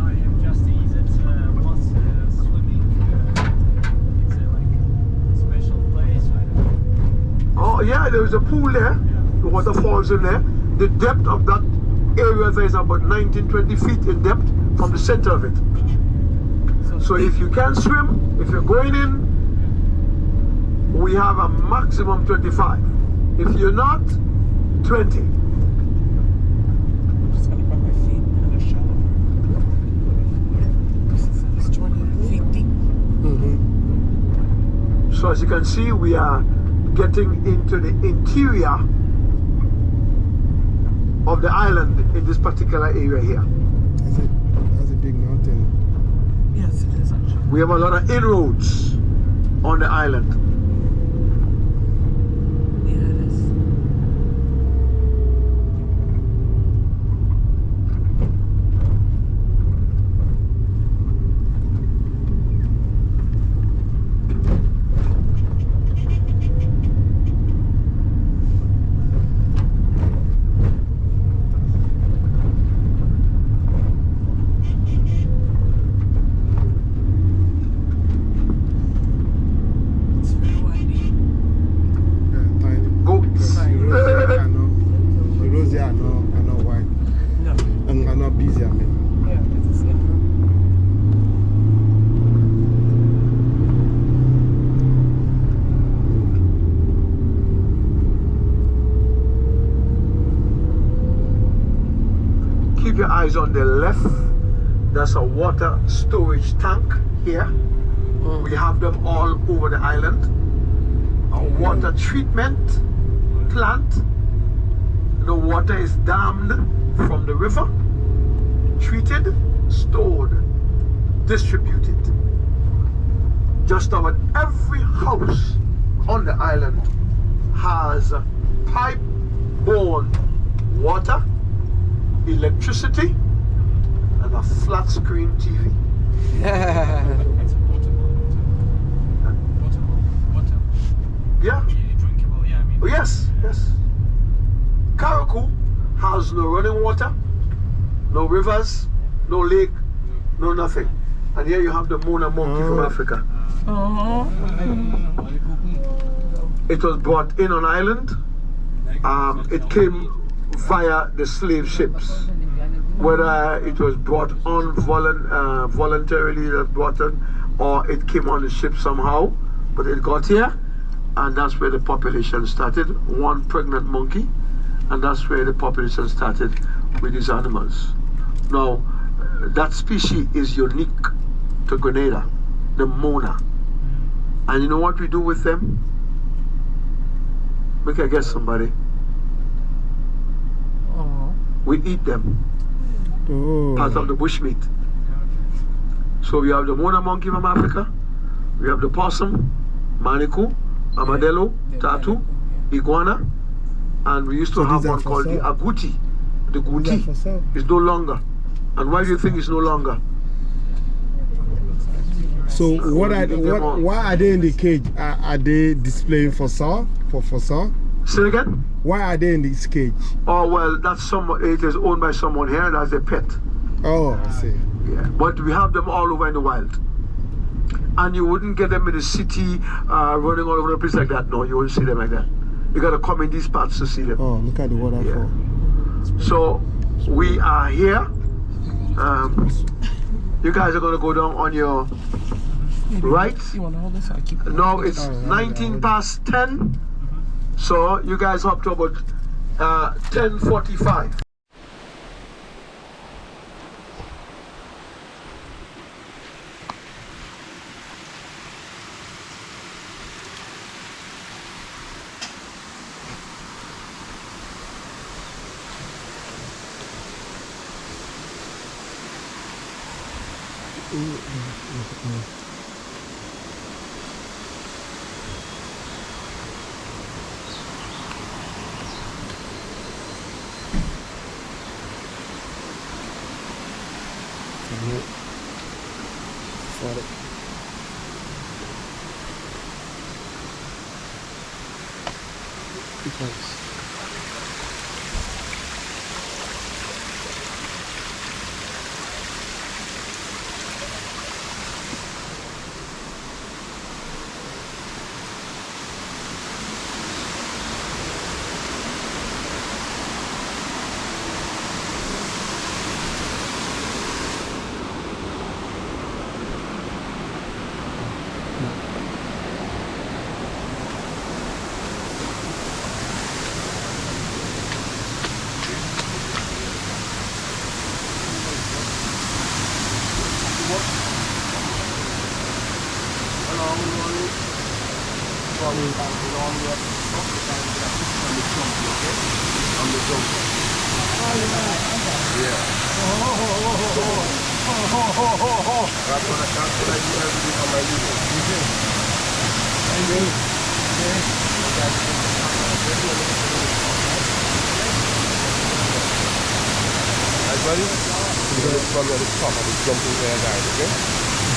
I'm just is it what's swimming? It's like a special place. Oh yeah, there is a pool there. The water falls in there. The depth of that area there is about 19-20 feet in depth from the center of it. So if you can swim, if you're going in, we have a maximum 25. If you're not, 20. I'm just gonna put my feet in the shallow. It's 20 feet deep. So as you can see, we are getting into the interior of the island in this particular area here. That's a big mountain. Yes, it is actually. We have a lot of inroads on the island. Yeah, it is. busy, I mean. Yeah, it's a center. Keep your eyes on the left. There's a water storage tank here. We have them all over the island. A water treatment plant. The water is dammed from the river, treated, stored, distributed. Just about every house on the island has pipe-borne water, electricity, and a flat screen TV. It's water. Yeah. Drinkable, yeah, I mean. Oh, yes, yes. Karaku has no running water, no rivers, no lake, no nothing. And here you have the Mona monkey from Africa. It was brought in on island. It came via the slave ships. Whether it was brought on voluntarily, brought on, or it came on the ship somehow, but it got here, and that's where the population started. One pregnant monkey, and that's where the population started with these animals. Now, that species is unique to Grenada, the Mona. And you know what we do with them? We can guess somebody. We eat them. Oh. Part of the bushmeat. So we have the Mona monkey from Africa, we have the possum, manikou, armadillo, tattoo, iguana, and we used to have one called the agouti. The guti is no longer. And why do you think it's no longer? So why are they in the cage? Are they displaying for sale? For sale? Say it again? Why are they in this cage? Oh well, that's it is owned by someone here. That's a pet. Oh, I see. Yeah, but we have them all over in the wild. And you wouldn't get them in the city running all over the place like that. No, you wouldn't see them like that. You gotta come in these parts to see them. Oh, look at the waterfall. Yeah. So we are here. You guys are gonna go down on your right. You want to hold this? I'll keep it. No, it's 19 past 10. So you guys up to about 10:45.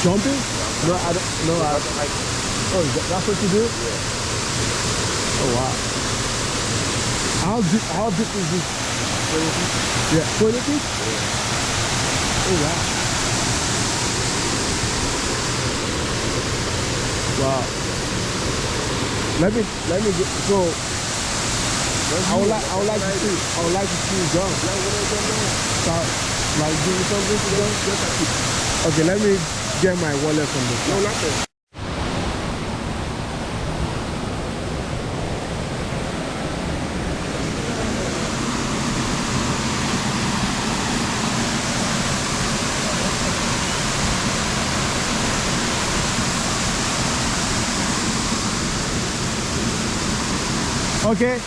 Jumping? No, I don't. No, oh, that's what you do? Yeah. Oh, wow. How deep is this? 20 feet. Yeah, 20 feet? Yeah. Oh, wow. Wow. Let me get, so I would like to see you jump. Like give me something to do? Just a tip. Okay, let me get my wallet from this. No, nothing. Okay.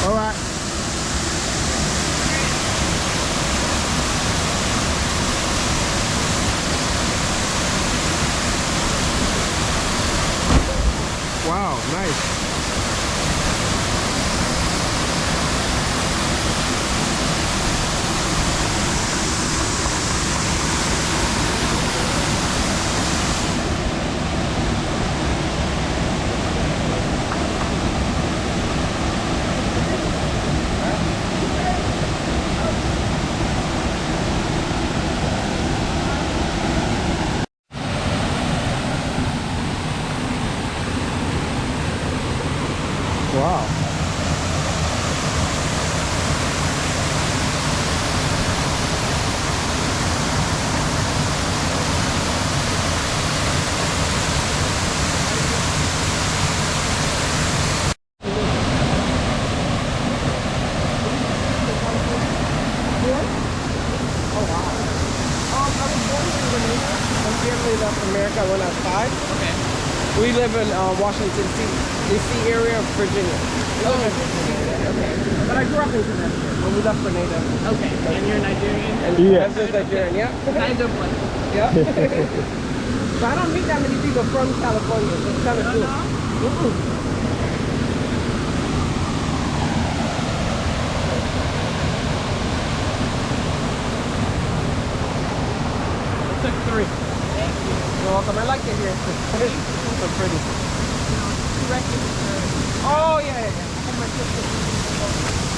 All right. Wow, nice. Wow. I was born in Grenada. My family left America when I was 5. Okay. We live in Washington, D.C. area of Virginia. Oh, okay. But I grew up in Connecticut when we left Grenada. Okay. And you're Nigerian? And Yeah. that's Nigerian, yeah. Kind of like. Yeah. But I don't meet that many people from California, so it's kind of cool. Mm-mm. Took 3. You're welcome. I like it here. It's so pretty. Oh, yeah, yeah, yeah. I have my sister.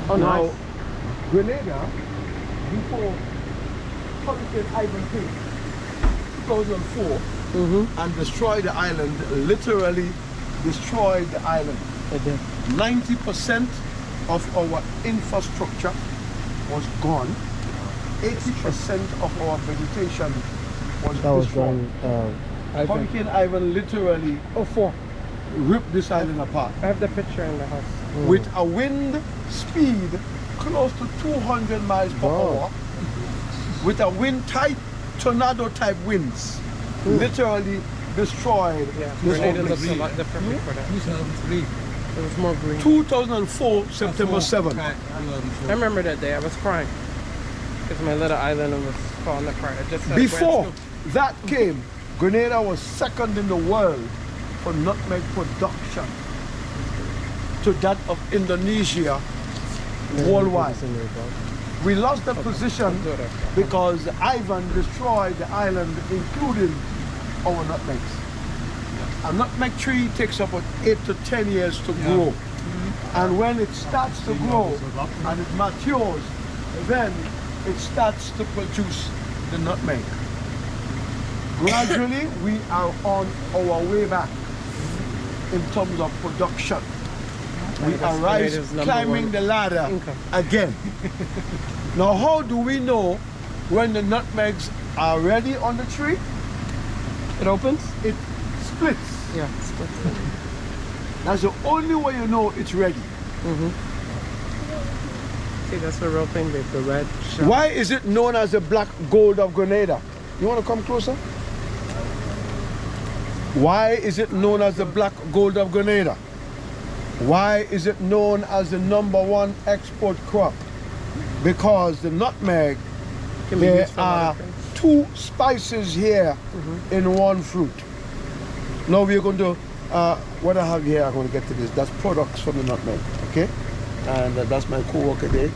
Oh, Now, nice. Grenada, before Hurricane Ivan came, 2004, and destroyed the island, literally destroyed the island. 90% of our infrastructure was gone. 80% of our vegetation was That was destroyed. going. Hurricane Ivan literally Oh, 4. ripped this island apart I have the picture in the house. with a wind speed close to 200 miles per hour, with a wind type, tornado type winds, literally destroyed Yeah, this Grenada whole looks a place. lot different before that. 2003. It was more green. 2004, September 7th. I remember that day. I was crying because my little island was falling apart. I just Before that came, Grenada was second in the world for nutmeg production to that of Indonesia worldwide. We lost that position because Ivan destroyed the island, including our nutmegs. A nutmeg tree takes about 8 to 10 years to grow. And when it starts to grow and it matures, then it starts to produce the nutmeg. Gradually, we are on our way back in terms of production. We are climbing the ladder again. Now, how do we know when the nutmegs are ready on the tree It opens? it splits. Yeah. It's good. That's the only way you know it's ready. See, that's the real thing with the red shell. Why is it known as the black gold of Grenada? You want to come closer? Why is it known as the black gold of Grenada? Why is it known as the #1 export crop? Because the nutmeg, Can be there used for a lot are of things. 2 spices here in one fruit. Now we're going to, what I have here, I'm going to get to this. That's products from the nutmeg, okay? And that's my co-worker there.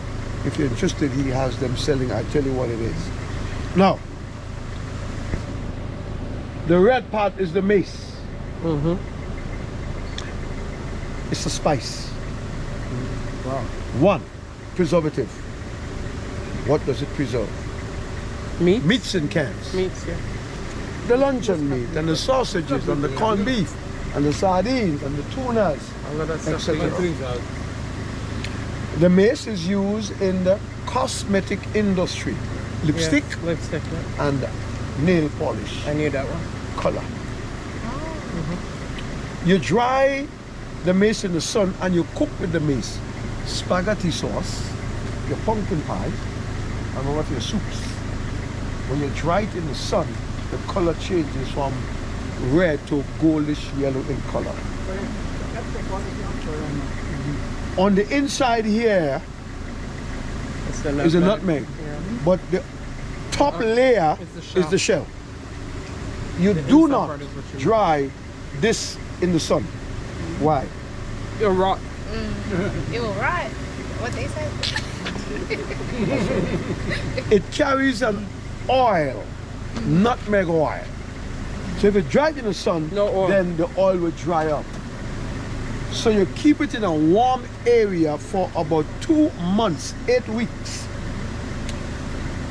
If you're interested, he has them selling. I'll tell you what it is. Now, the red part is the mace. It's a spice. Wow. 1, preservative. What does it preserve? Meat? Meats in cans. Meats, yeah. The luncheon meat and the sausages and the corned beef and the sardines and the tunas, All of that stuff. etc. The mace is used in the cosmetic industry, lipstick Yeah, lipstick, yeah. and nail polish I knew that one. color. You dry the mace in the sun and you cook with the mace spaghetti sauce, your pumpkin pie, and one of your soups. When you dry it in the sun, the color changes from red to goldish yellow in color. On the inside here It's the is a nutmeg. nutmeg, Yeah. but the top layer It's the is the shell. You The do inside not part is what you- dry this in the sun. Why? You're raw. You were right. What they said. It carries an oil, nutmeg oil. So if it dried in the sun, No oil. then the oil will dry up. So you keep it in a warm area for about 2 months, 8 weeks.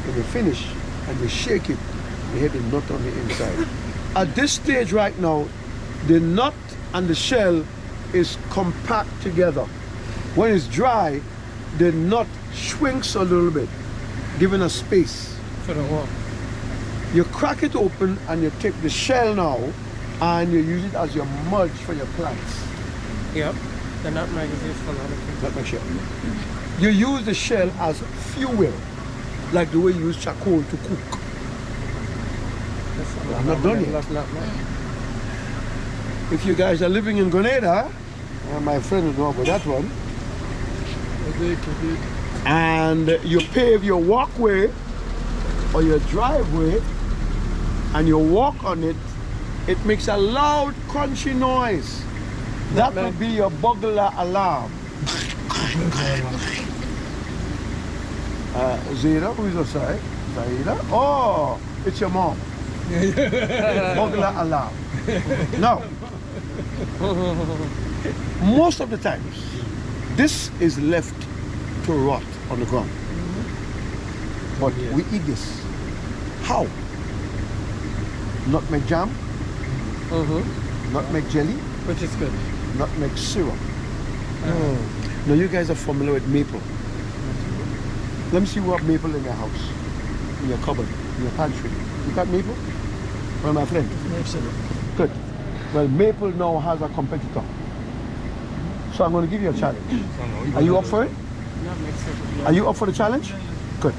When you finish and you shake it, you hit the nut on the inside. At this stage right now, the nut and the shell is compact together. When it's dry, the nut shrinks a little bit, giving a space. For the oil. You crack it open and you take the shell now and you use it as your mulch for your plants. Yep. The nutmeg is used for a lot of things. Nutmeg shell. You use the shell as fuel, like the way you use charcoal to cook. I'm not done yet. Love nutmeg. If you guys are living in Grenada, and my friend will know about that one, and you pave your walkway or your driveway and you walk on it, it makes a loud crunchy noise. That will be your burglar alarm. Zira, who is outside? Zaida? Oh, it's your mom. Burglar alarm. Now, most of the times, this is left to rot on the ground. But we eat this. How? Nutmeg jam, nutmeg jelly, Which is good. nutmeg syrup. Now you guys are familiar with maple. Let me see you have maple in your house, in your cupboard, in your pantry. You got maple? Well, my friend. Good. Well, maple now has a competitor. So I'm going to give you a challenge. Are you up for it? Nutmeg syrup. Are you up for the challenge? Good.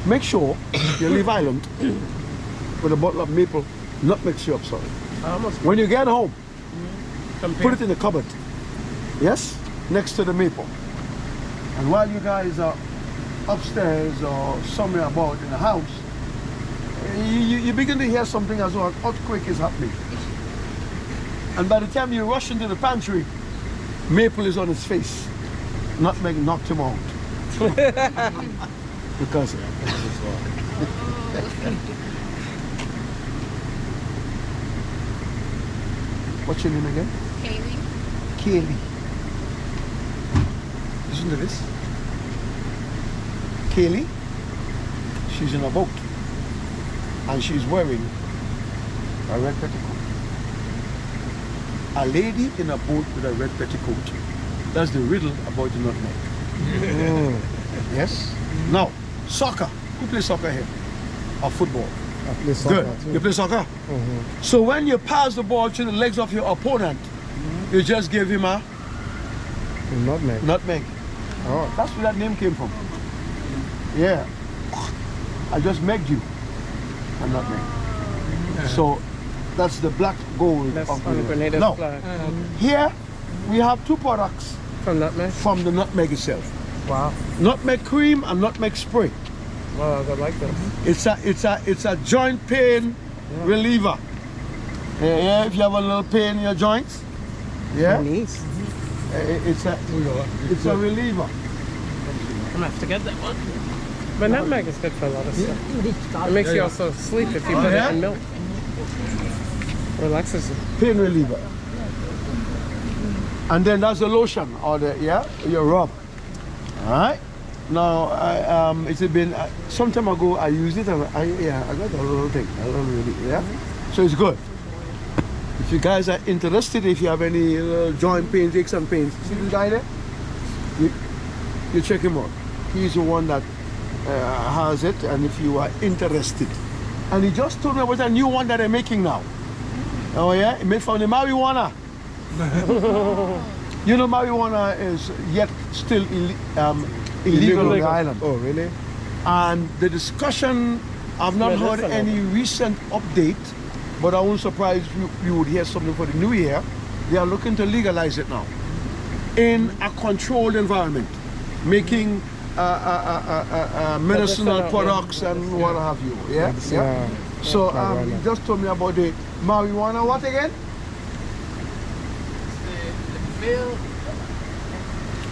Make sure you leave island with a bottle of maple nutmeg syrup, sorry. I almost When you get home, compare. put it in the cupboard. Yes? Next to the maple. And while you guys are upstairs or somewhere about in the house, you begin to hear something as though an earthquake is happening. And by the time you rush into the pantry, maple is on his face. Nutmeg knocked him out. Because what's your name again? Kaylee. Kaylee. Listen to this. Kaylee, she's in a boat and she's wearing a red petticoat. A lady in a boat with a red petticoat. That's the riddle about the nutmeg. Yes? Now, soccer. Who plays soccer here? Or football? I play soccer Good. too. You play soccer? So when you pass the ball to the legs of your opponent, you just give him a Nutmeg. nutmeg. Oh. That's where that name came from. Yeah. I just megged you a nutmeg. So that's the black gold That's of on Grenada. Grenada's Now, flag. here we have two products From nutmeg? from the nutmeg itself. Wow. Nutmeg cream and nutmeg spray. Wow, I like this. It's a joint pain reliever. Yeah, if you have a little pain in your joints, yeah, Nice. it's a reliever. I'm gonna have to get that one. But nutmeg is good for a lot of stuff. It makes you also sleep if you put yeah? it in milk. Relaxes you. Pain reliever. And then that's the lotion or the your rub. All right. Now it's been some time ago I used it and I got a little thing, a little really, So it's good. If you guys are interested, if you have any joint pains, aches and pains, see this guy there? You check him out. He's the one that has it, and if you are interested. And he just told me about a new one that they're making now. Oh yeah, made from the marijuana. You know, marijuana is yet still illegal on the island. Oh, really? And the discussion, I've not heard any recent update, but I won't surprise you would hear something for the new year. They are looking to legalize it now in a controlled environment, making medicinal products and what have you. Yeah. So you just told me about the marijuana. What again? The male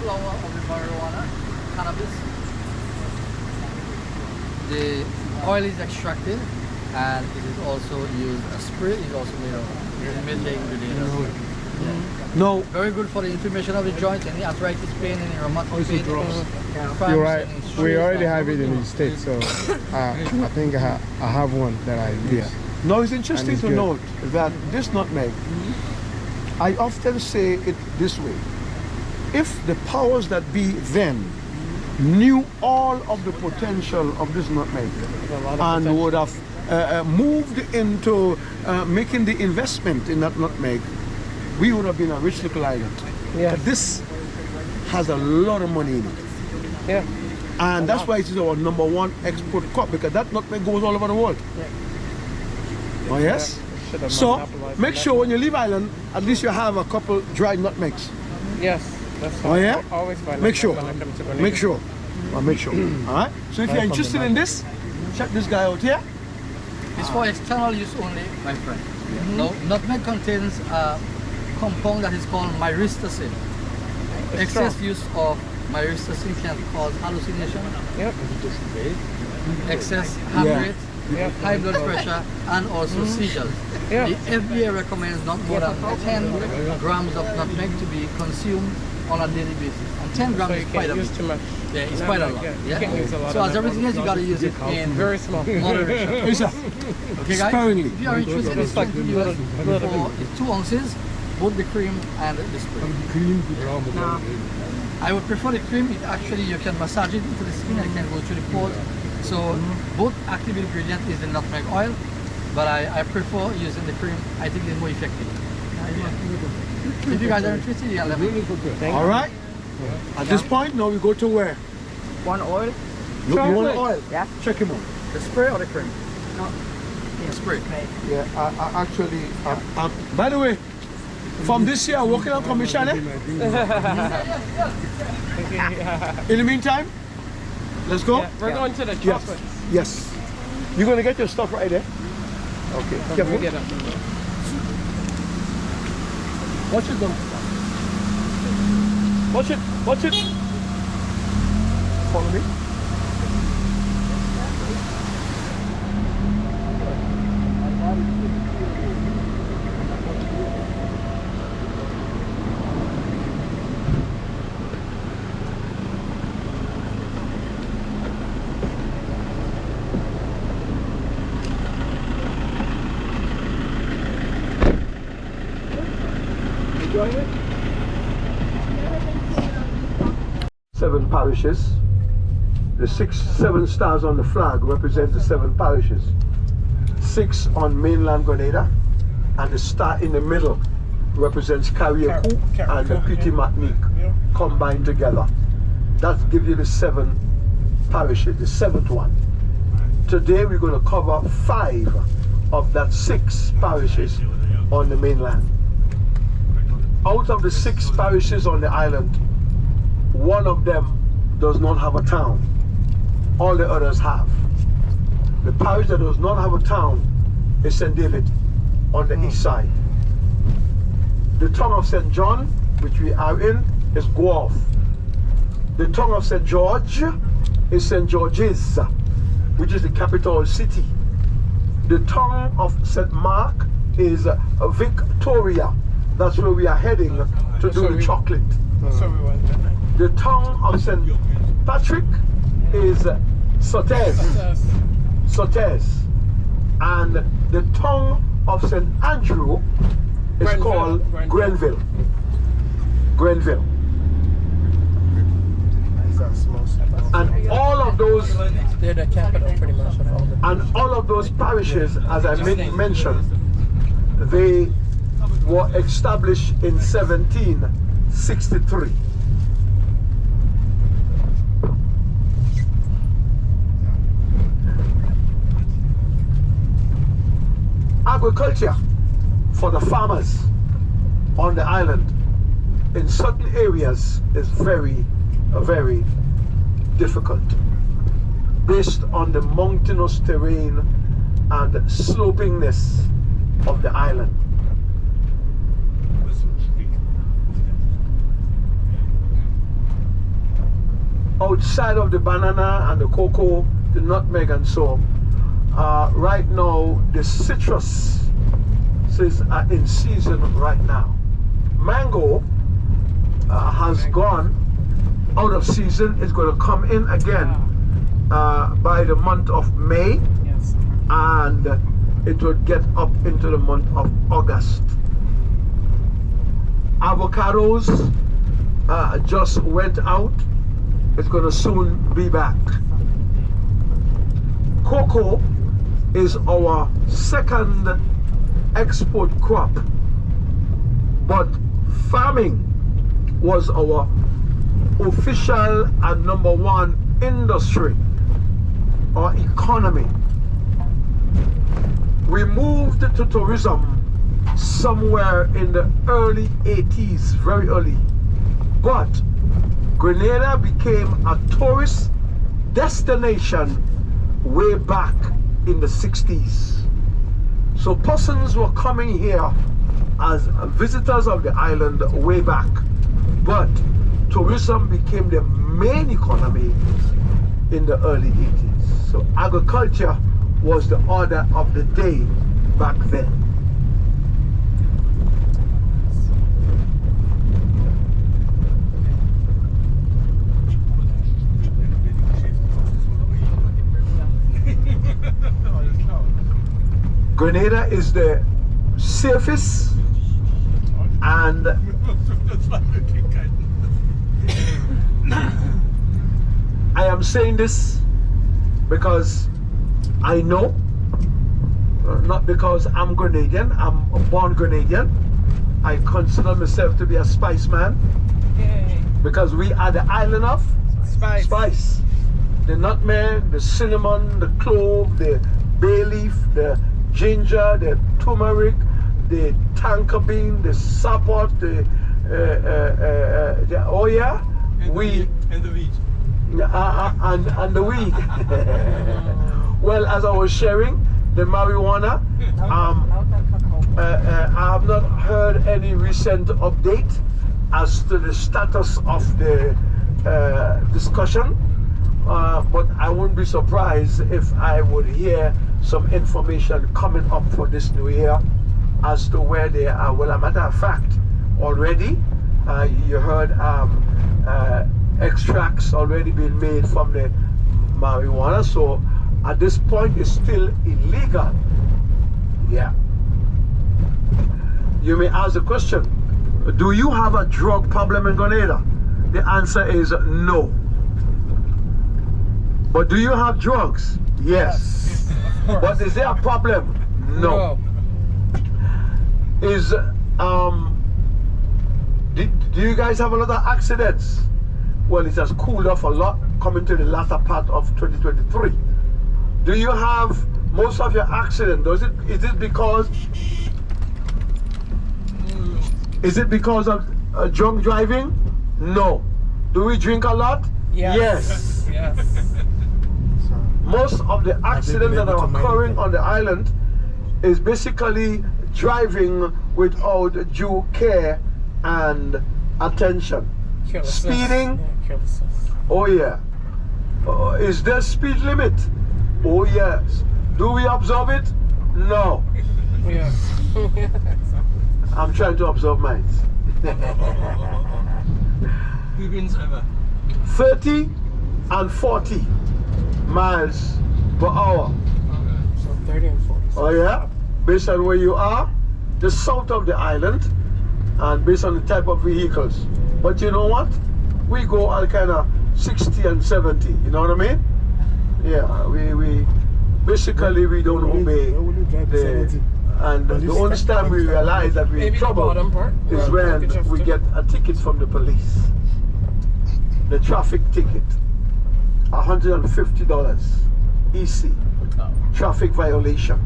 flower of the marijuana, cannabis. The oil is extracted and it is also used, a spray is also made of mainly ingredients. No. Very good for the inflammation of the joints, any arthritis pain, any rheumatic pain. You're right. We already have it in the States, so I think I have one that I use. Yeah. Now it's interesting it's to good. note that this nutmeg, I often say it this way. If the powers that be then knew all of the potential of this nutmeg and would have moved into making the investment in that nutmeg, we would have been a rich little island. Yeah. But this has a lot of money in it. Yeah. And that's why it is our #1 export crop, because that nutmeg goes all over the world. Oh yes? Should have So monopolized make that. sure when you leave island, at least you have a couple dried nutmegs. Yes. That's Oh yeah? always find Make that sure. when I come to Grenada. Make sure. Make sure. Alright? So if you're interested in this, check this guy out here. It's for external use only, my friend. Now, nutmeg contains a compound that is called myristicin. Excess use of myristicin can cause hallucination, Yep. excess heart Yeah. rate, Yep. high blood pressure, and also seizures. Yeah. The FDA recommends not more than 10 grams of nutmeg to be consumed on a daily basis. And 10 grams So is you quite can't a use bit. too much. Yeah, it's quite a lot. You Yeah? can't use a lot So of as that. everything else, you got to use it in Very small. moderation. Yes, sir. Okay, guys? Sparingly. If you are interested, it's like 20 little- US little for it's 2 ounces, both the cream and the spray. I would prefer the cream. It actually, you can massage it into the skin and it can go through the pores. So both active ingredient is the nutmeg oil, but I prefer using the cream. I think it's more effective. If you guys are interested, yeah, let me know. Alright? At this point, now we go to where? One oil. Look, you want oil? Yeah. Check him out. The spray or the cream? The spray. Yeah, I actually, by the way, from this year, working on commission, eh? In the meantime, let's go. Yeah, we're going to the Yes. chocolate. Yes. You're going to get your stuff right there? Okay. Let Careful. me get it. Watch it, though. Watch it. Watch it. Follow me. Enjoying it? 7 parishes. The 7 stars on the flag represent the 7 parishes. 6 on mainland Grenada, and the star in the middle represents Carriacou and the Petit Martinique combined together. That gives you the 7 parishes, the 7th one. Today we're going to cover 5 of that 6 parishes on the mainland. Out of the 6 parishes on the island, 1 of them does not have a town. All the others have. The parish that does not have a town is St. David on the east side. The town of St. John, which we are in, is Guelph. The town of St. George is St. George's, which is the capital city. The town of St. Mark is Victoria. That's where we are heading to do the chocolate. So we went there. The town of St. Patrick is Sotez. And the town of St. Andrew is called Grenville. And all of those, They're the capital pretty much of all the. and all of those parishes, as I mentioned, they were established in 1763. Agriculture for the farmers on the island in certain areas is very, very difficult based on the mountainous terrain and slopingness of the island. Outside of the banana and the cocoa, the nutmeg and so, right now the citrus are in season right now. Mango has gone out of season. It's going to come in again by the month of May, Yes. and it will get up into the month of August. Avocados just went out. It's going to soon be back. Cocoa is our second export crop, but farming was our official and #1 industry or economy. We moved to tourism somewhere in the early 80s, very early, but Grenada became a tourist destination way back in the 60s. So persons were coming here as visitors of the island way back, but tourism became the main economy in the early 80s. So agriculture was the order of the day back then. Grenada is the safest and I am saying this because I know, not because I'm Grenadian, I'm a born Grenadian. I consider myself to be a spice man. Yay. Because we are the island of spice. The nutmeg, the cinnamon, the clove, the bay leaf, the ginger, the turmeric, the tonka bean, the sapot, the oh yeah, and we and the wheat. And the weed. Well, as I was sharing the marijuana, I have not heard any recent update as to the status of the discussion, but I wouldn't be surprised if I would hear some information coming up for this new year as to where they are. Well, a matter of fact, already you heard extracts already being made from the marijuana, so at this point it's still illegal. Yeah. You may ask the question, do you have a drug problem in Grenada? The answer is no. But do you have drugs? Yes. But is there a problem? No. Is do you guys have a lot of accidents? Well, it has cooled off a lot coming to the latter part of 2023. Do you have most of your accident? Is it because of drunk driving? No. Do we drink a lot? Yes. Yes. Most of the accidents that are occurring on the island is basically driving without due care and attention. Speeding. Oh yeah. Is there speed limit? Oh yes. Do we observe it? No. Yeah. I'm trying to observe mine. 30 and 40 miles per hour. So 30 and 40. Oh yeah? Based on where you are, the south of the island, and based on the type of vehicles. But you know what? We go all kind of 60 and 70, you know what I mean? Yeah, we basically we don't obey the, and the only time we realize that we're in trouble is when we get a ticket from the police. The traffic ticket, $150 EC, traffic violation.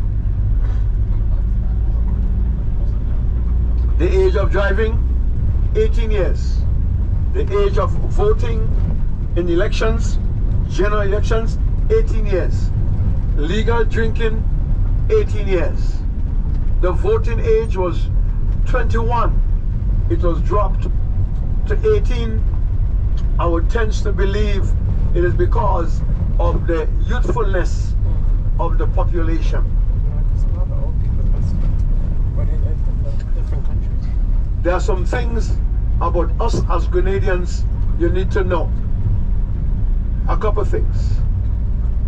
The age of driving, 18 years. The age of voting in elections, general elections, 18 years. Legal drinking, 18 years. The voting age was 21. It was dropped to 18. I would tend to believe it is because of the youthfulness of the population. There's a lot of old people but in different countries. There are some things about us as Grenadians you need to know. A couple things.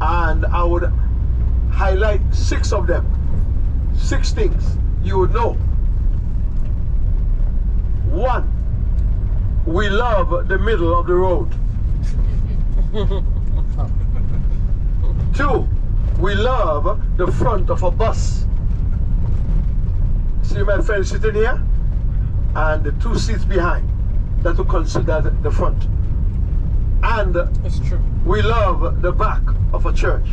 And I would highlight 6 of them. 6 things you would know. 1, we love the middle of the road. 2, we love the front of a bus. See my friend sitting here? And the 2 seats behind. That will consider the front. And It's true. we love the back of a church.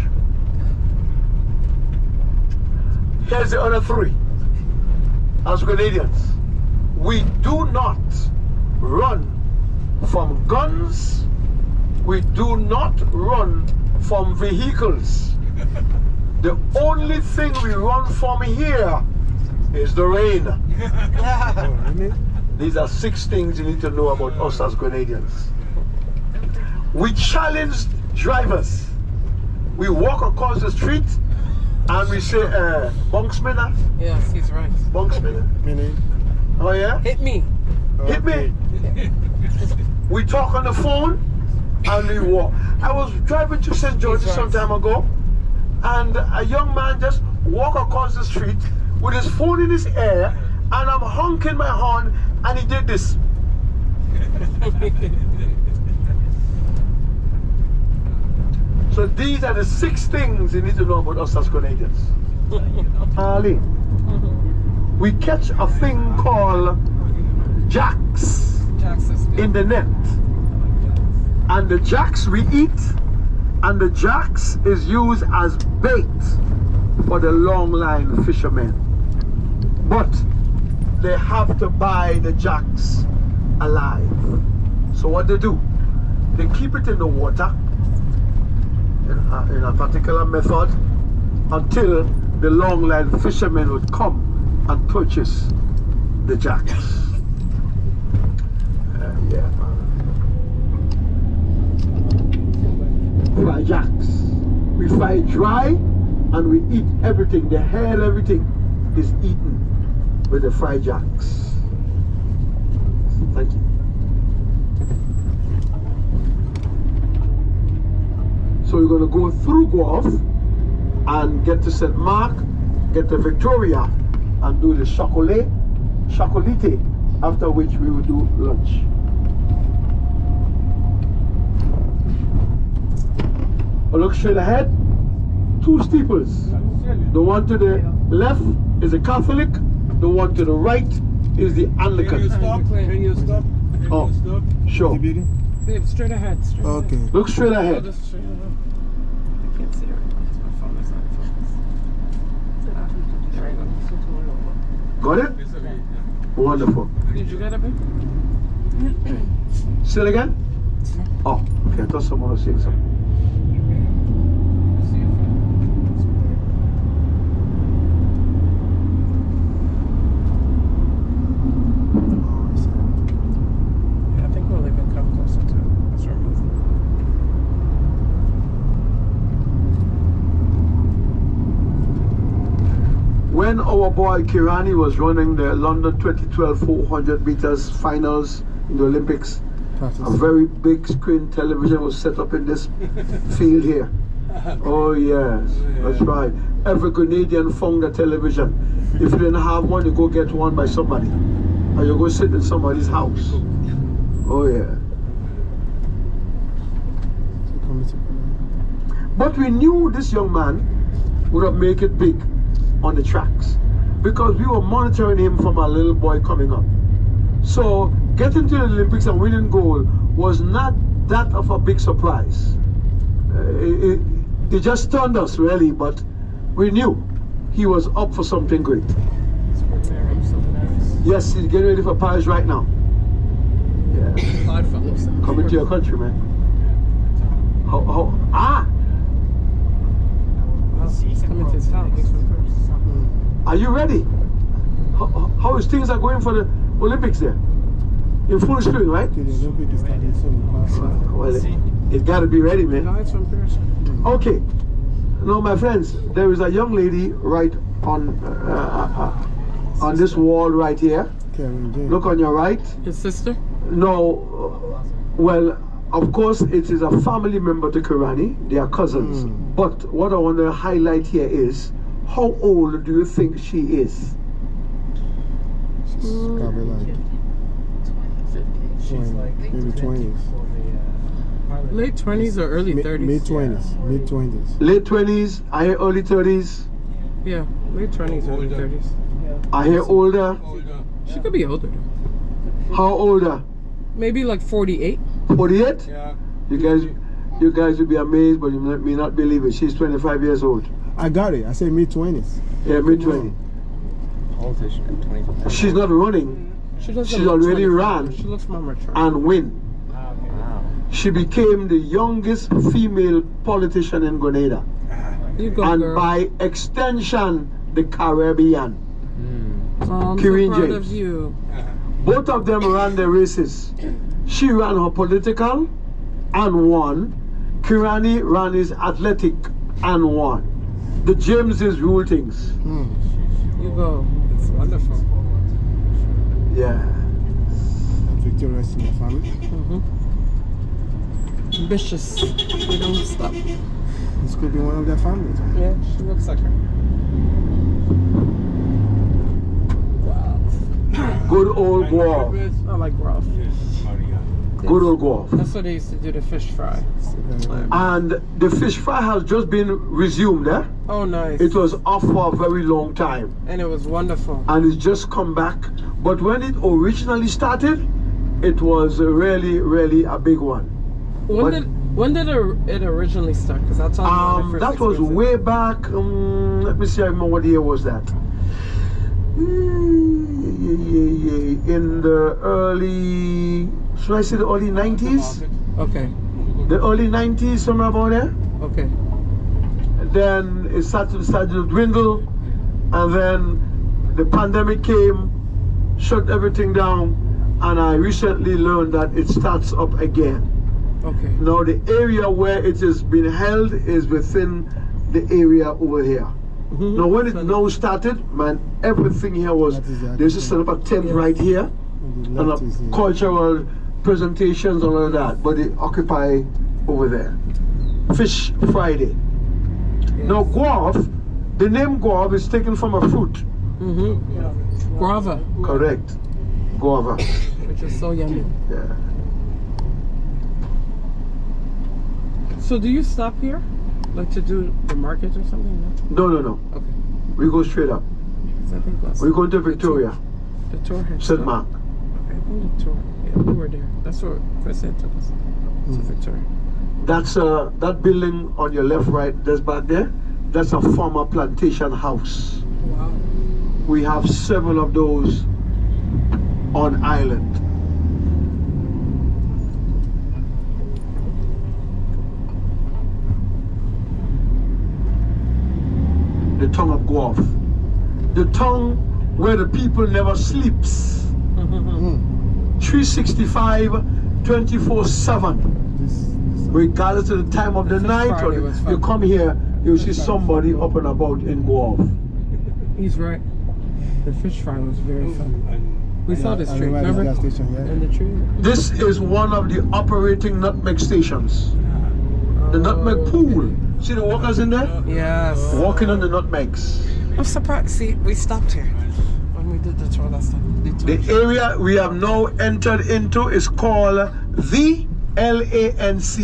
Here's the other 3. As Grenadians, we do not run from guns. We do not run from vehicles. The only thing we run from here is the rain. These are 6 things you need to know about us as Grenadians. We challenge drivers. We walk across the street and we say, Bunksmina? Yes, he's right. Bunksmina? Oh yeah? Hit me. Hit me. We talk on the phone and we walk. I was driving to St. George some time ago, and a young man just walked across the street with his phone in his ear, and I'm honking my horn, and he did this. So these are the 6 things you need to know about us as Grenadians. Ali, we catch a thing called jacks in the net. And the jacks we eat, and the jacks is used as bait for the long line fishermen. But they have to buy the jacks alive. So what they do, they keep it in the water in a particular method until the long line fishermen would come and purchase the jacks. Fry jacks. We fry dry and we eat everything. The hair, everything is eaten with the fried jacks. Thank you. So we're going to go through Guelph and get to St. Mark, get to Victoria, and do the chocolate, after which we will do lunch. Look straight ahead, 2 steeples. The one to the left is the Catholic, the one to the right is the Anglican. Can you stop? Oh, sure. Babe, straight ahead. Straight Okay. ahead. Look straight Oh, ahead. just straight ahead. I can't see it right now because my phone is not focused. There we go. Got it? Wonderful. Did you get it, babe? Say it again? Oh, okay. I thought someone was saying something. Yeah, I think we'll even come closer to it. That's our movement. When our boy Kirani was running the London 2012 400 meters finals in the Olympics, a very big screen television was set up in this field here. Oh yes, that's right. Every Grenadian found a television. If you didn't have one, you go get one by somebody. Or you go sit in somebody's house. Oh yeah. But we knew this young man would have made it big on the tracks because we were monitoring him from a little boy coming up. So getting to the Olympics and winning gold was not that of a big surprise. It just stunned us really, but we knew he was up for something great. Yes, he's getting ready for Paris right now. Yeah. Coming to your country, man. He's coming to his house. Are you ready? How is things are going for the Olympics there? In full swing, right? Well, it got to be ready, man. No, it's from Paris. Okay. Now, my friends, there is a young lady right on this wall right here. Look on your right. His sister? No, well, of course, it is a family member to Kirani. They are cousins. But what I want to highlight here is, how old do you think she is? She's probably like 20, maybe 20s. Late 20s or early 30s? Mid 20s. Late 20s, I hear early 30s. Yeah, late 20s, early 30s. I hear older. She could be older though. How older? Maybe like 48. 48? Yeah. You guys will be amazed, but you may not believe it. She's 25 years old. I got it. I said mid 20s. Yeah, mid 20. Politician at 25. She's not running. She doesn't She's look already 25. ran She looks more mature. and win. Wow. She became the youngest female politician in Grenada. You go, And girl. by extension, the Caribbean. I'm so Kirin proud James. of you. Both of them ran the races. She ran her political and won. Kirani ran his athletic and won. The Jameses rule things. You go. It's wonderful. Yeah. Victorious in the family. Ambitious. We don't stop. This could be one of their families. Yeah, she looks like her. Wow. Good old Guelph. I like Ralph. Good old Guelph. That's what they used to do, the fish fry. And the fish fry has just been resumed. Oh, nice. It was off for a very long time. And it was wonderful. And it's just come back. But when it originally started, it was really, really a big one. When did it originally start? Because that's all. That was way back. Let me see. I remember what year was that. In the early, should I say the early 90s? Okay. The early 90s, somewhere about there. Okay. Then it started to dwindle, and then the pandemic came, shut everything down, and I recently learned that it starts up again. Okay. Now the area where it is being held is within the area over here. Now when it now started, man, everything here was, they used to set up a tent right here, and a cultural presentations and all of that, but they occupy over there. Fish Friday. Now guava, the name guava is taken from a fruit. Guava. Correct. Guava. Which is so yummy. Yeah. So do you stop here? Like to do the market or something? No, no, no. Okay. We go straight up. I think that's We're going to Victoria, the tour had St. Mark. Okay, I think the tour. Yeah, we were there. That's where Chris had took us. To Victoria. That's that building on your left, right, that's back there. That's a former plantation house. Wow. We have several of those on island. The tongue of Guelph. The tongue where the people never sleeps. 365, 24/7. Regardless of the time of the night, or you come here, you see somebody up and about in Guelph. He's right. The fish fry was very fun. We saw this tree, remember? And the tree. This is one of the operating nutmeg stations. The nutmeg pool. See the workers in there? Yes. Walking on the nutmegs. I'm surprised. See, we stopped here when we did the tour last time. The area we have now entered into is called the Lance,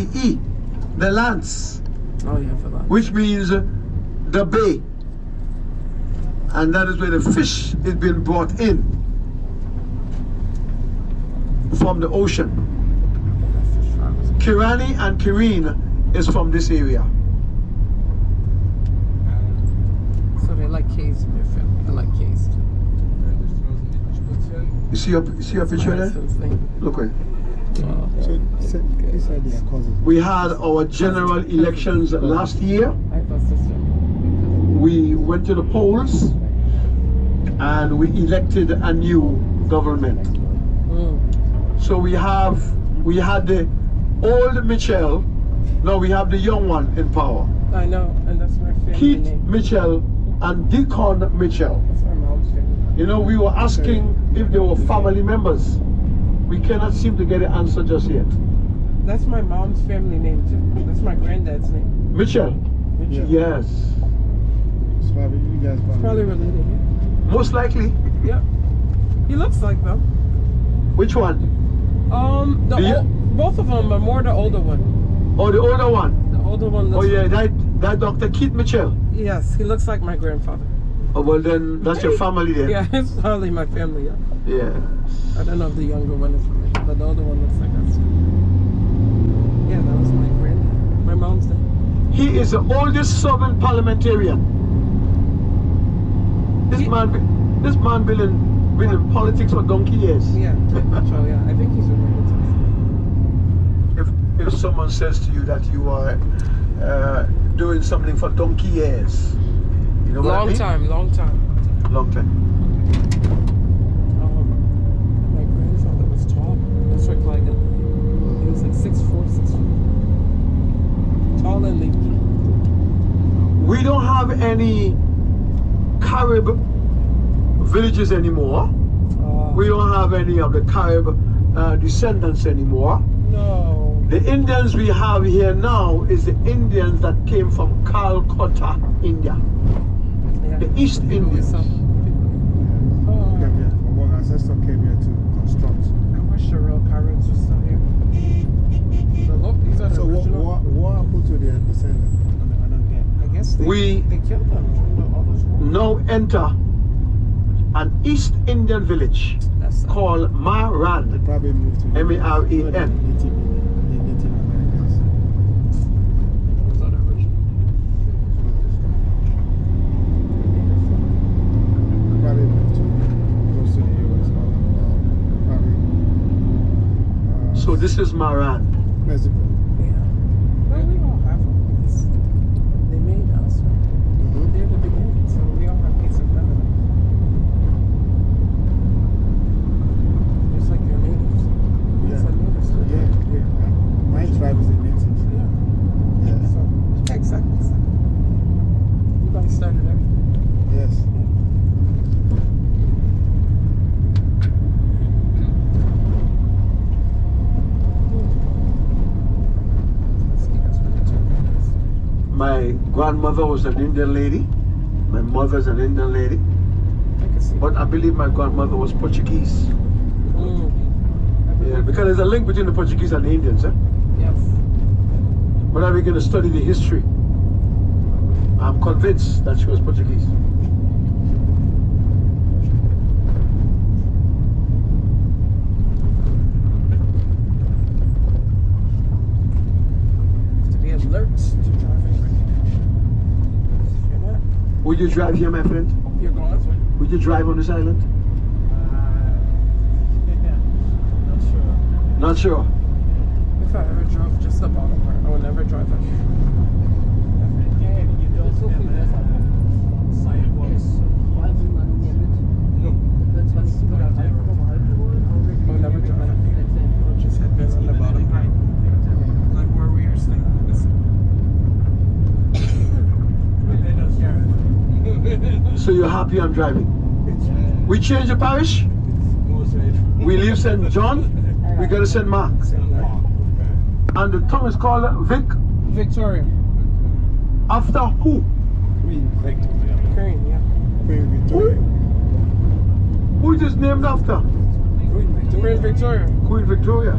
the Lance, Oh yeah, for that. which means the bay. And that is where the fish is being brought in from the ocean. Kirani and Kirene is from this area. So they like caves in their family. I like caves. You see your picture there? Look where. We had our general elections last year. We went to the polls and we elected a new government. So we had the old Mitchell, now we have the young one in power. I know, and that's my family Keith name. Mitchell and Deacon Mitchell. That's my mom's family. You know, we were asking if they were family members. We cannot seem to get an answer just yet. That's my mom's family name too. That's my granddad's name. Mitchell? Mitchell. Yes. It's probably you guys Probably related. Most likely. Yep. He looks like them. Which one? Both of them, but more the older one. Oh, the older one. The older one. Oh yeah, that Dr. Keith Mitchell. Yes, he looks like my grandfather. Oh well, then that's your family there. Yeah, it's hardly my family. Yeah. Yeah. I don't know if the younger one is from it, but the older one looks like us. Yeah, that was my granddad. My mom's dad. He is the oldest Southern parliamentarian. This man been in politics for donkey years. Yeah, pretty much. Oh yeah, I think he's related to us. If someone says to you that you are doing something for donkey years, you know what I Long mean? time. Long time. My grandfather was tall. That's what Clyde got. He was like 6'4", 6'5". Tall and lanky. We don't have any Carib villages anymore. We don't have any of the Carib descendants anymore. No. The Indians we have here now is the Indians that came from Calcutta, India. Yeah. The East Indians. One ancestor came here to construct. I wish the real Caribs were still here. But look, these are the So original. what happened to their descendants? I don't get. I guess they killed them during all those wars. Now enter an East Indian village That's called Maran. They probably moved to M-A-R-A-N. the Native Americans. those are the original. Probably moved to close to the US. Probably. So this is Maran. Mexico. Yeah. Well, we all have them because they made us, right? They're the beginning, so we all have piece of them. Just like your natives. Yeah. It's like natives. Yeah. My tribe is a native. Yeah. Yeah. So, exactly. You guys started everything. Yes. My grandmother was an Indian lady. My mother's an Indian lady. I can see. But I believe my grandmother was Portuguese. Yeah, because there's a link between the Portuguese and the Indians. Eh? Yes. When I began to study the history, I'm convinced that she was Portuguese. Would you drive here, my friend? You're going? Would you drive on this island? Not sure. Not sure. If I ever drove just the bottom part, I would never drive it. Yeah, you don't have sidewalks. I would never drive it. I would just head best on the bottom part. Like where we are staying. So you're happy I'm driving? We change the parish? We leave St. John, we go to St. Mark. And the town is called Victoria. after who? Queen, yeah. Who is this named after? Queen Victoria. Queen Victoria.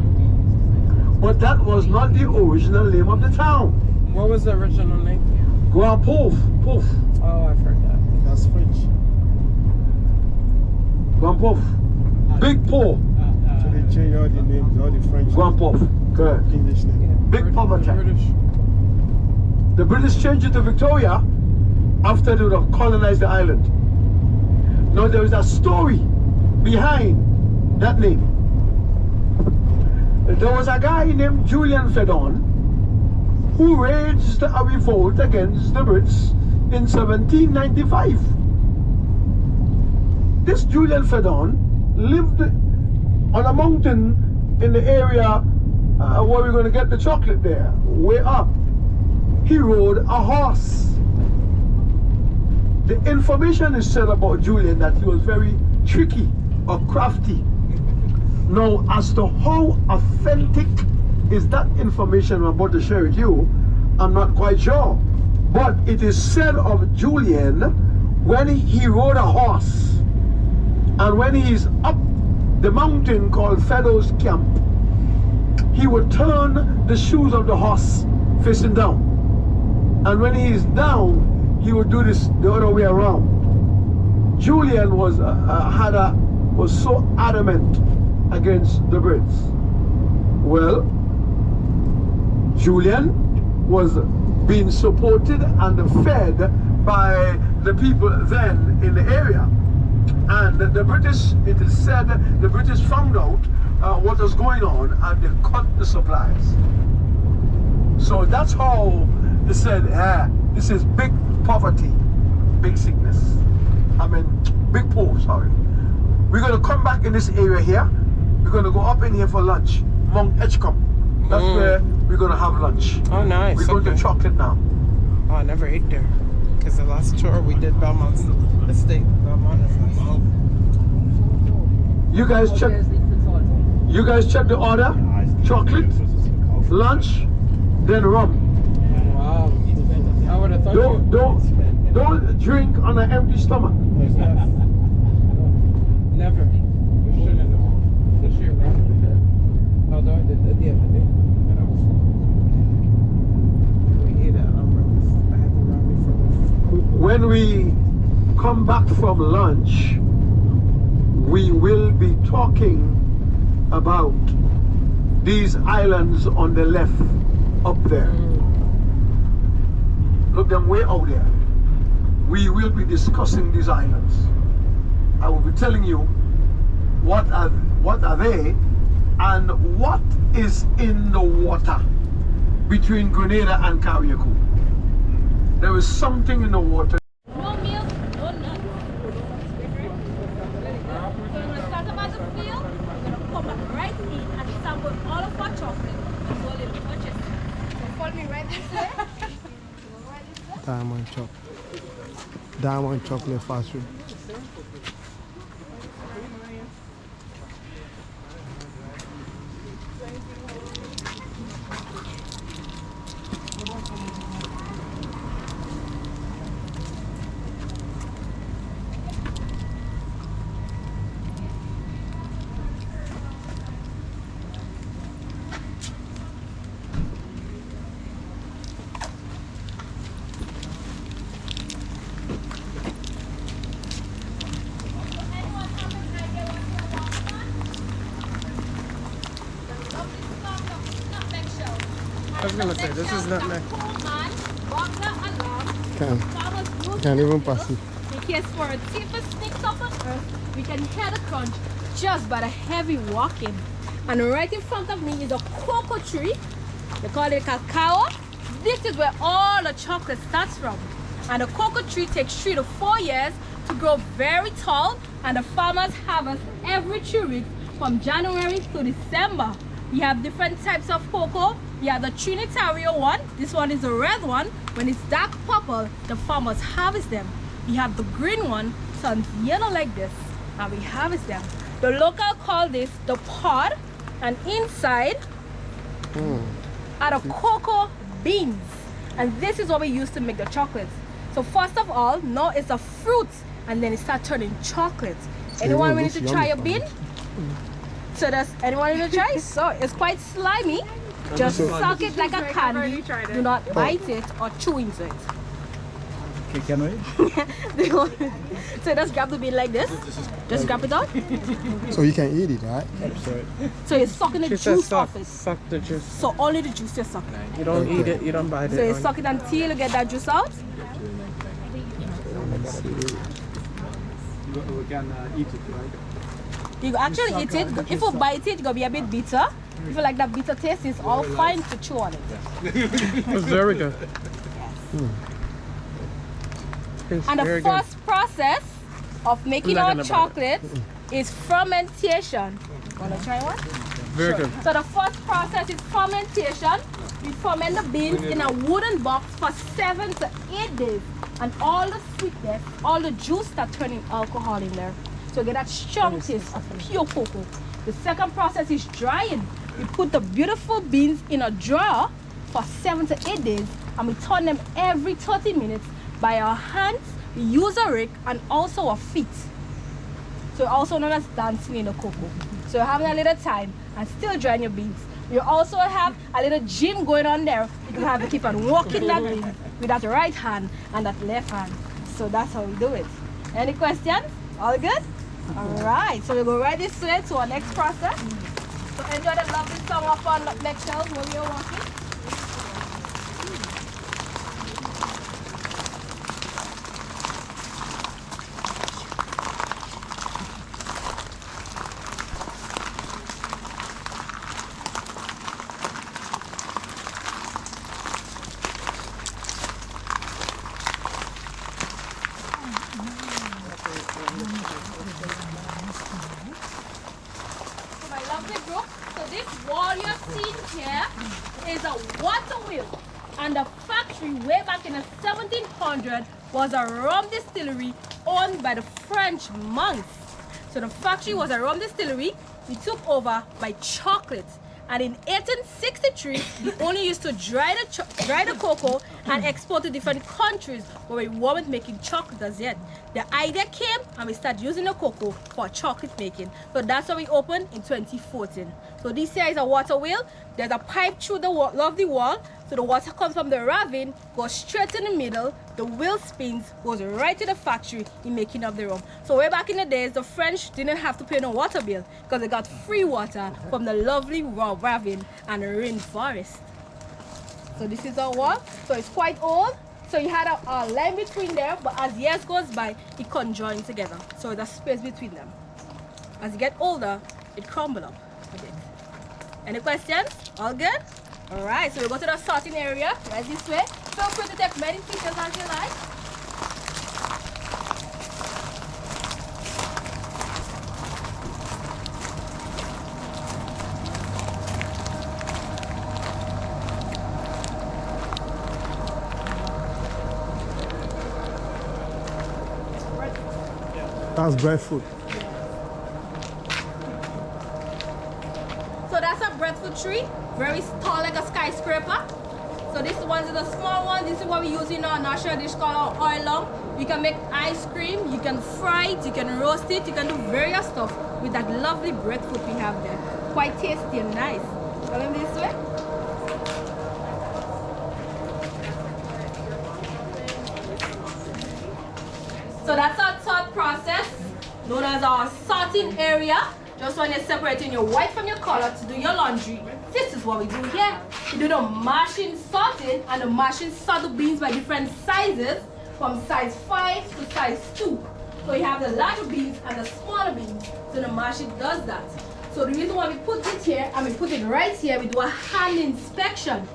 But that was not the original name of the town. What was the original name? Grand Pouf. Oh, I've heard that. That's French. Grand Pouf. Big Po. So they change all the names, all the French Grand Pouf. Correct. English names. Big poverty. British. The British changed it to Victoria after they would have colonized the island. Now there is a story behind that name. There was a guy named Julian Fedon who waged a revolt against the Brits in 1795. This Julian Fedon lived on a mountain in the area where we're going to get the chocolate there, way up. He rode a horse. The information is said about Julian that he was very tricky or crafty. Now, as to how authentic is that information I'm about to share with you, I'm not quite sure. But it is said of Julian when he rode a horse and when he is up the mountain called Fedor's Camp, he would turn the shoes of the horse facing down. And when he is down, he would do this the other way around. Julian was so adamant against the Brits. Well, Julian was being supported and fed by the people then in the area. And the British, it is said, the British found out what was going on and they cut the supplies. So that's how they said, this is big poverty, big sickness. I mean, big poor, sorry. We're going to come back in this area here. We're going to go up in here for lunch, Mount Edgecombe. That's where we're going to have lunch. Oh, nice. We're going to chocolate now. Oh, I never ate there. Because the last tour we did Belmont's estate. Belmont is nice. You guys check the order. Chocolate, lunch, then rum. Wow. I would have thought Don't drink on an empty stomach. Never. Although I did that the other day. We ate at Umbrellas. I had the ramen for this. When we come back from lunch, we will be talking about these islands on the left up there. Look them way out there. We will be discussing these islands. I will be telling you what are they and what is in the water between Grenada and Carriacou. There is something in the water. No milk, no nuts. So when we start about the field, we're going to come back right in and sample all of our chocolate and go a little purchase. So follow me right this way. Diamond chocolate fast food. I was going to say, this is nutmeg. Can. Farmers use Can't even pass it. In case for a thief sneaks up on earth, we can hear the crunch just by the heavy walking. And right in front of me is a cocoa tree. They call it cacao. This is where all the chocolate starts from. And the cocoa tree takes 3 to 4 years to grow very tall, and the farmers harvest every 2 weeks from January to December. We have different types of cocoa. We have the Trinitario one. This one is the red one. When it's dark purple, the farmers harvest them. We have the green one, turns yellow like this, and we harvest them. The local call this the pod, and inside are the cocoa beans. And this is what we use to make the chocolates. So first of all, now it's a fruit, and then it starts turning chocolate. Anyone willing to try a bean? So does anyone want to try? So it's quite slimy. Just suck it like a candy. Do not bite it or chew into it. Okay, can we? So just grab the bean like this. Just grab it out. So you can eat it, right? So you're sucking the She said juice suck, off it. suck the juice. So only the juice you're sucking. You don't eat it, you don't bite it. So you suck it until you get that juice out. We can eat it, right? You actually eat it. If you bite it, it's gonna be a bit bitter. If you like that bitter taste, it's all fine to chew on it. It's very good. And the first process of making our chocolate is fermentation. Wanna try one? Very good. So the first process is fermentation. We ferment the beans in a wooden box for 7 to 8 days. And all the sweetness, all the juice start turning alcohol in there. So you get that strong taste of pure cocoa. The second process is drying. We put the beautiful beans in a drawer for 7 to 8 days, and we turn them every 30 minutes by our hands. We use a rake and also our feet. So also known as dancing in the cocoa. So you're having a little time and still drying your beans. You also have a little gym going on there. You have to keep on walking that bean with that right hand and that left hand. So that's how we do it. Any questions? All good? Alright, so we go right this way to our next process. So enjoy the lovely song of our lectures when we are walking. My lovely group, so this wall you're seeing here is a water wheel, and the factory way back in the 1700s was a rum distillery owned by the French monks. So the factory was a rum distillery. We took over by chocolate, and in 1863 we only used to dry the cocoa and export to different countries, but we weren't making chocolate as yet. The idea came and we started using the cocoa for chocolate making. So that's why we opened in 2014. So this here is a water wheel. There's a pipe through the lovely wall. So the water comes from the ravine, goes straight in the middle, the wheel spins, goes right to the factory in making of the rum. So way back in the days, the French didn't have to pay no water bill because they got free water from the lovely ravine and the rainforest. So this is our wall. So it's quite old. So you had a line between there, but as years goes by, it conjoined together. So there's space between them. As you get older, it crumbles up a bit. Any questions? All good? All right, so we go to the sorting area, right this way. Feel free to take many pictures as you like. That's breadfruit. So that's a breadfruit tree, very tall like a skyscraper. So this one is a small one. This is what we use in our national dish called our oil long. You can make ice cream, you can fry it, you can roast it, you can do various stuff with that lovely breadfruit we have there. Quite tasty and nice. Come this way. So that's our third process, known as our sorting area. Just when you're separating your white from your color to do your laundry, this is what we do here. We do the machine sorting, and the machine sort the beans by different sizes. from size 5 to size 2. So you have the larger beans and the smaller beans. So the machine does that. So the reason why we put it here and we put it right here, we do a hand inspection.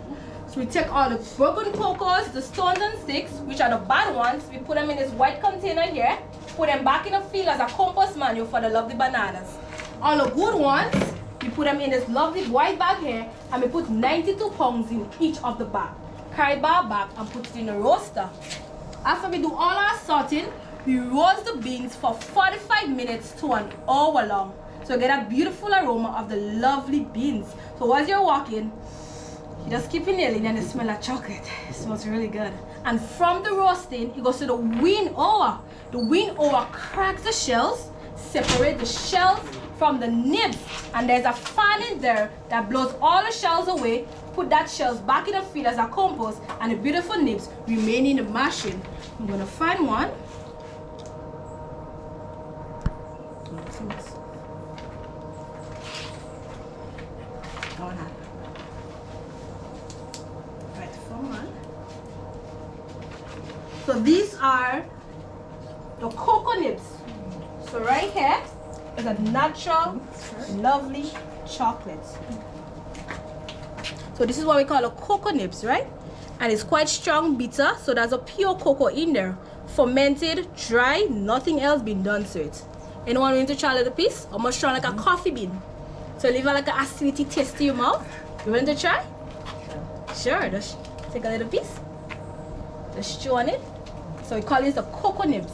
So we take all the broken cocos, the stones and sticks, which are the bad ones, we put them in this white container here, put them back in the field as a compost manure for the lovely bananas. All the good ones, we put them in this lovely white bag here, and we put 92 pounds in each of the bag. Carry bar bag and put it in the roaster. After we do all our sorting, we roast the beans for 45 minutes to an hour long. So get a beautiful aroma of the lovely beans. So as you're walking, you just keep inhaling and you smell like chocolate. It smells really good. And from the roasting, it goes to the winnower. The winnower cracks the shells, separate the shells from the nibs, and there's a fan in there that blows all the shells away, put that shells back in the field as a compost, and the beautiful nibs remain in the machine. I'm gonna find one. So these are the cocoa nibs. So right here is a natural, lovely chocolate. So this is what we call a cocoa nibs, right? And it's quite strong, bitter, so there's a pure cocoa in there. Fermented, dry, nothing else been done to it. Anyone willing to try a little piece? Almost strong like a coffee bean. So leave like an acidity taste to your mouth. You want to try? Sure, just take a little piece. Just chew on it. So we call this the cocoa nibs.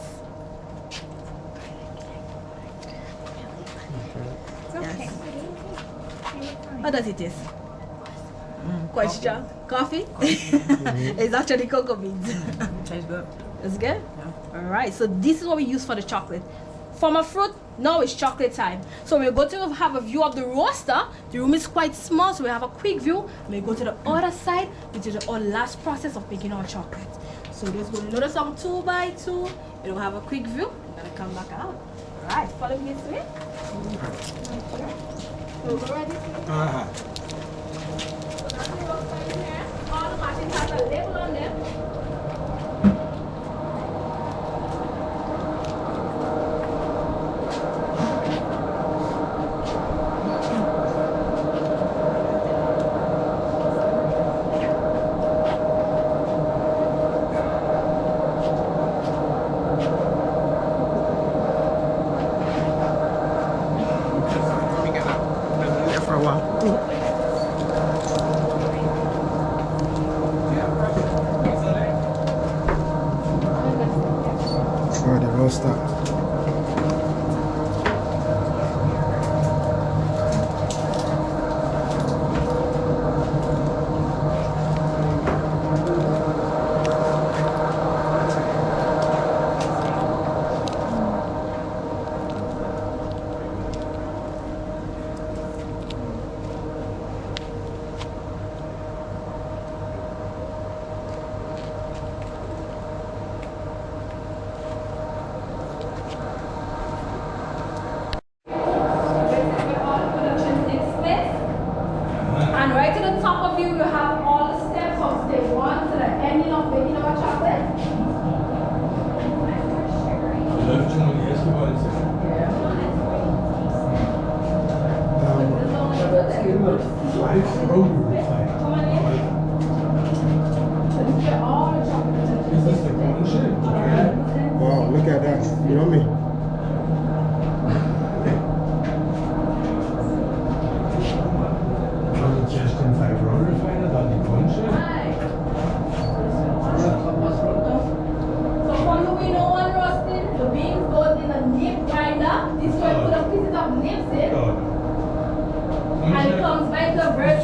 Yes. How does it taste? Quite strong. Coffee? It's actually cocoa beans. Tastes good. It's good? Yeah. Alright, so this is what we use for the chocolate. From a fruit, now it's chocolate time. So we're going to have a view of the roaster. The room is quite small, so we have a quick view. We go to the other side, which is the last process of making our chocolate. So just go to another song 2 by 2. We'll have a quick view. We're gonna come back out. Alright, follow me this way. So go right this way. So that's the roaster in here. All the machines have a label on them. For the roaster. Wow, look at that. Yummy.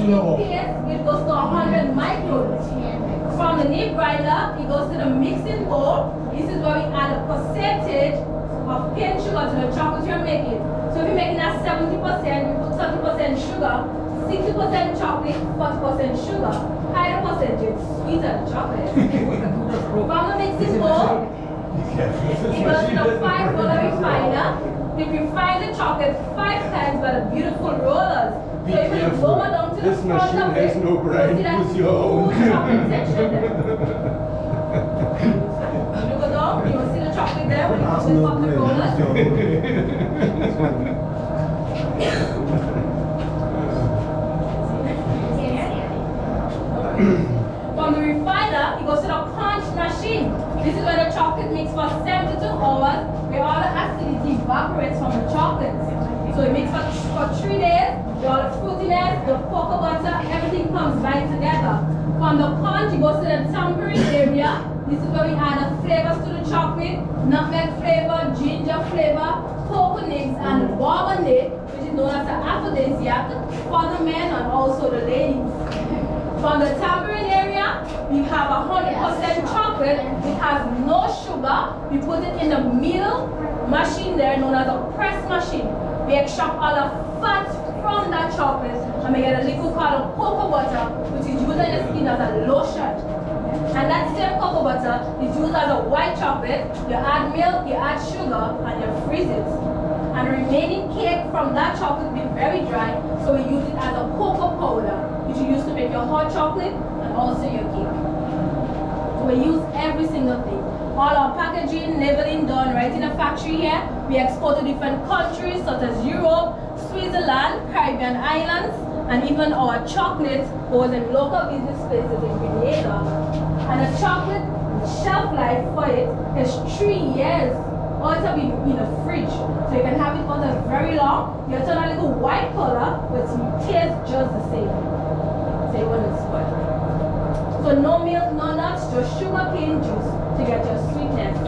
It goes to 100 microns. From the nib grinder, it goes to the mixing bowl. This is where we add a percentage of cane sugar to the chocolate you're making. So if you're making that 70%, we put 30% sugar, 60% chocolate, 40% sugar. Higher percentage, sweeter the chocolate. From the mixing bowl, it goes to the 5-roller refiner. We refine the chocolate 5 times by the beautiful rollers. So if you lower down to the front of it, no brain, use your own. chocolate section there. That's no great. From the refiner, it goes to the punch machine. This is where the chocolate makes for 72 hours, where all the acidity evaporates from the chocolate. So it makes for 3 days, where all the fruitiness, the cocoa butter, everything comes right together. From the punch, it goes to the tampering area. This is where we add the flavors to the chocolate, nutmeg flavor, ginger flavor, coconuts, and bourbonnais, which is known as the aphrodisiac for the men and also the ladies. From the tampering area, we have 100% chocolate. It has no sugar. We put it in the middle machine there, known as a press machine. We extract all the fat from that chocolate and we get a liquid called cocoa butter, which is used in the skin as a lotion. And that same cocoa butter is used as a white chocolate. You add milk, you add sugar, and you freeze it. And the remaining cake from that chocolate will be very dry, so we use it as a cocoa powder, which you use to make your hot chocolate and also your cake. So we use every single thing. All our packaging, labeling done right in the factory here. We export to different countries such as Europe, Switzerland, Caribbean islands, and even our chocolate goes in local business places in Grenada. And the chocolate shelf life for it is 3 years. Also be in a fridge, so you can have it on there very long. You turn a little white color, but it tastes just the same. So you want to spoil. So no milk, no nuts, just sugar cane juice to get your sweetness.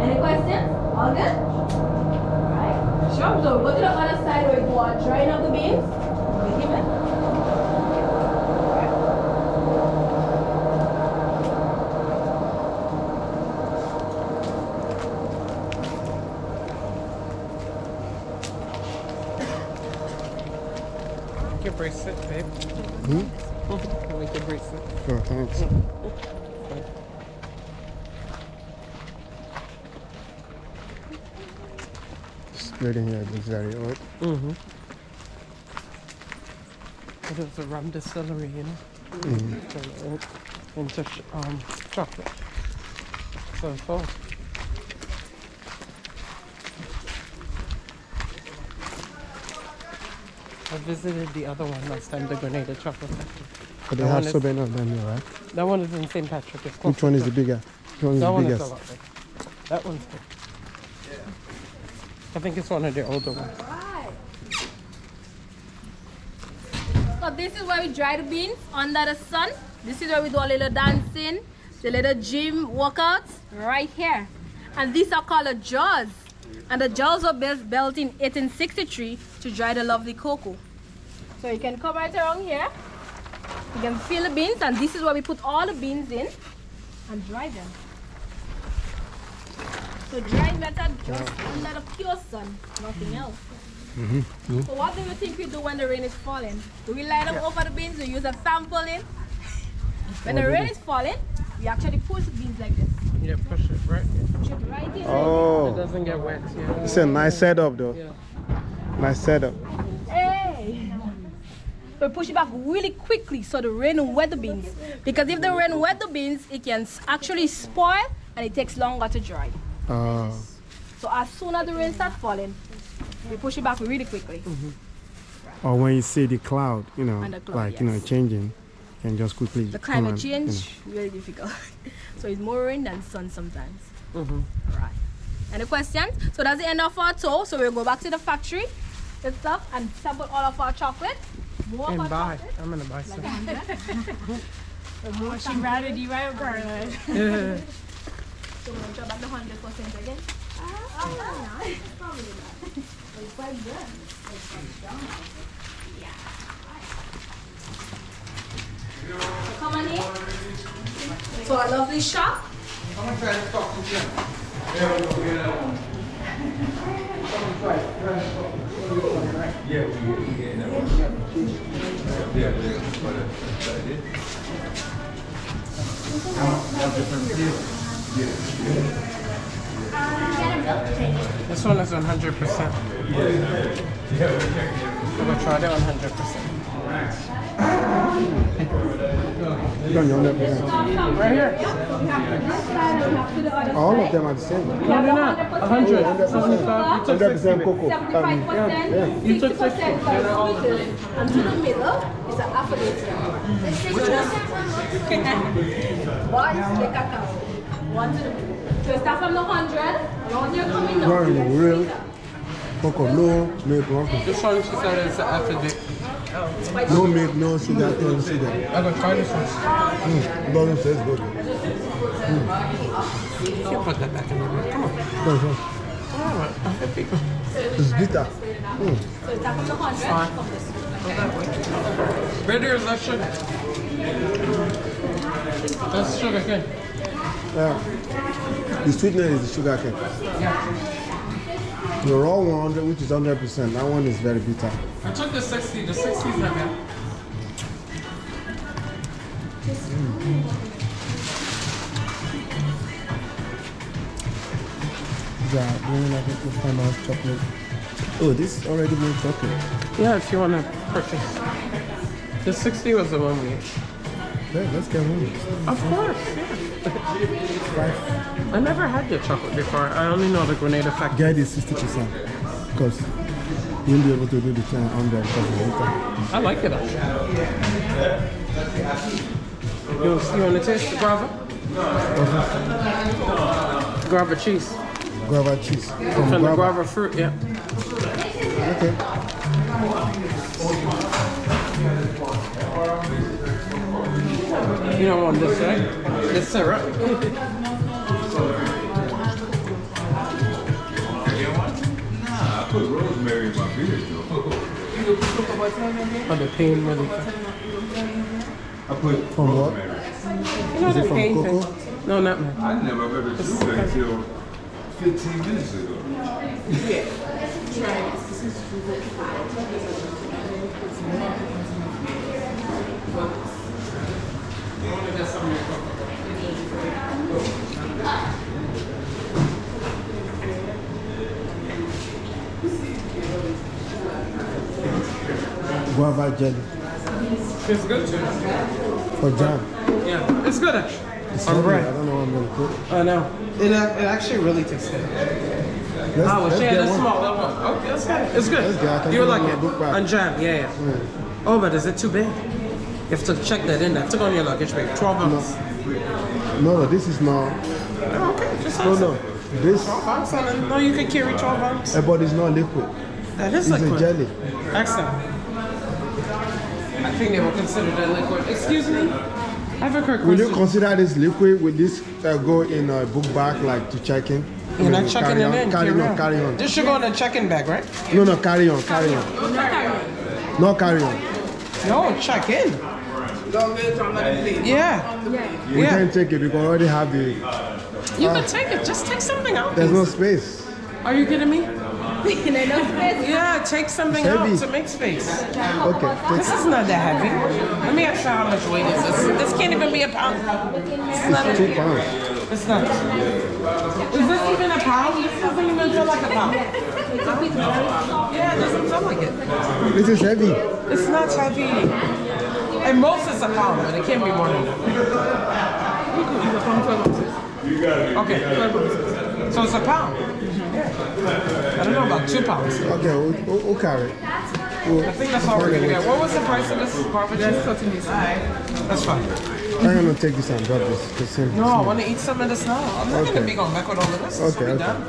Any questions? All good? Right. Sure. So go to the other side where you are drying up the beans. Give it. Your bracelet, babe. I like your bracelet. Oh, thanks. Spread in here looks very old. It is a rum distillery, you know? Turn it into chocolate. So it's old. I visited the other one last time, the Grenada chocolate factory. But they That have one so is- many of them here, right? That one is in St. Patrick. It's Which one is the bigger? Which one is That the one is a biggest? lot bigger. That one's big. I think it's one of the older ones. So this is where we dry the beans under the sun. This is where we do a little dancing, the little gym workouts right here. And these are called the jaws. And the jaws were built in 1863 to dry the lovely cocoa. So you can come right around here. You can feel the beans, and this is where we put all the beans in and dry them. So drying better just under the pure sun, nothing else. So what do you think we do when the rain is falling? Do we line them over the beans? We use a sampling. When the rain is falling, we actually push the beans like this. Yeah, push it right. Push it right in. It Oh, doesn't get wet. Yeah. it's a nice setup though. Yeah. Nice setup. Hey! So push it back really quickly so the rain will wet the beans. Because if the rain wet the beans, it can actually spoil and it takes longer to dry. So as soon as the rain starts falling, we push it back really quickly. Or when you see the cloud, you know, And the cloud, like, you know, yes. changing, you can just quickly The come climate and, change, really difficult. So it's more rain than sun sometimes. Right. Any questions? So that's the end of our tour. So we'll go back to the factory and stuff and sample all of our chocolate. More of And our buy. chocolate. I'm gonna buy some. She rather do right garlic. So we'll try back the 100% again. Oh, nice. Probably not. It's quite good. It's quite strong. Yeah. So come on in. So a lovely shop. This one is 100%. So we'll try it 100%. Done, you're 100%. Right here. All of them are the same. No, they're not. 100. 75. You took 60. 100% cocoa. 75%, You took 60% 60. and to the middle is an affiliation. What is the cacao? One to the middle. So start from the 100, around you're coming down. One real cocoa, no milk, no cocoa. This one, she said it's an affidavit. No milk, no sugar, no sugar. I'm going to try this one. Doesn't taste good. You can't put that back in the milk. Come on. Doesn't. It's bitter. So start from the 100, come this way. Right there is less sugar. That's sugar cane. Yeah. The sweetness is the sugar cane. Yeah. The raw one, which is 100%, that one is very bitter. I took the 60. The 60 is not bad. Yeah, doing like a kind of chocolate. Oh, this is already made chocolate. Yeah, if you want to purchase. The 60 was the one we ate. Yeah, let's get one. Of course, yeah. I never had your chocolate before. I only know the Grenada factory. Get it 60%. Because you'll be able to do the thing on there because it's bitter. I like it actually. You want to taste the guava? Guava cheese. Guava cheese. From the guava fruit, yeah. Okay. You don't want this, right? This syrup. I put rosemary in my beard, though. Oh, the pain really. I put From what? rosemary. You know Is the it from pain cocoa? thing? No, not man. I never heard of sugar until 15 minutes ago. Guava jelly. It's good too. For jam. Yeah, it's good actually. It's On heavy. bread. I don't know what I'm going to put. I know. It actually really tastes good. Let's, Oh, let's share get the one. small little one. Okay, that's good. It's good. Let's get it. I can You put like it in it? my book bag. On jam, yeah. Oh, but is it too big? You have to check that in. I took on your luggage bag. 12 ounces. No, this is not. Oh, okay, just No, no. This, 12 ounces. No, you can carry 12 ounces. but it's not liquid. That is It's liquid. a jelly. Excellent. I think they will consider that liquid. Excuse me? I have a quick Will you question. consider this liquid? Will this go in a book bag like to check in? You're not checking it in. Carry on, carry on. This should go in the check-in bag, right? No, carry on, carry on. No, carry on. No, check in. Yeah. We can't take it because we already have the. You can take it. Just take something out. There's no space. Are you kidding me? Yeah. Yeah, take something It's out heavy. to make space. Okay, take This is not that heavy. Let me ask you how much weight is this. This can't even be a pound. It's not. it. 2 pounds. It's not. Is this even a pound? This doesn't even feel like a pound. Yeah, it doesn't feel like it. This is heavy. It's not heavy. At most it's a pound, but it can't be more than that. Okay. So it's a pound. I don't know about 2 pounds. Okay, we'll carry it. I think that's all we're gonna get. What was the price of this guava cheese? That's fine. I'm gonna take this and drop this. The same. No, I want to eat some of this now. I'm not gonna Okay. be going back with all of this. It's Okay, already okay. done.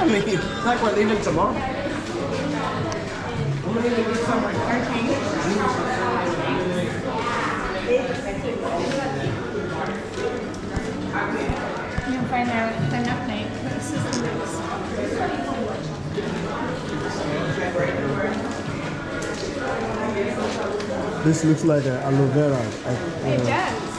I mean, it's like we're leaving tomorrow. I'm gonna even get some like You can find out enough name. This is the next. This looks like an aloe vera. It does.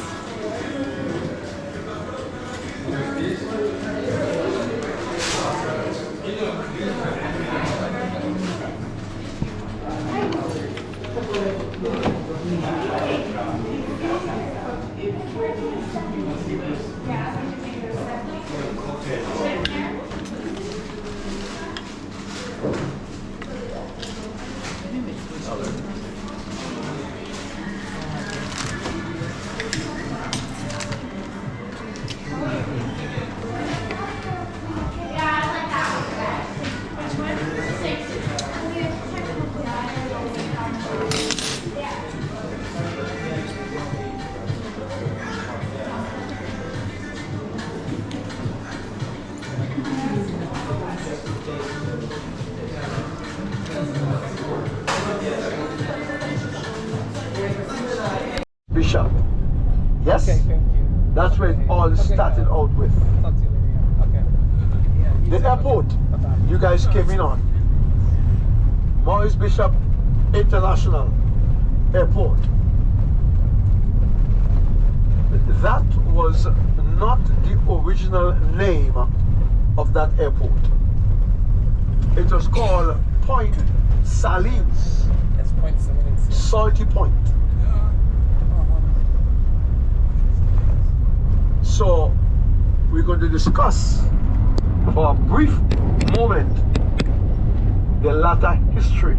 Bishop. Yes? Okay, thank you. That's where it all started out with. Talk to you later. Okay. Yeah, The airport you guys came in on. Maurice Bishop International Airport. That was not the original name of that airport. It was called Point Salines, It's point seven. Salty Point. So we're going to discuss for a brief moment the latter history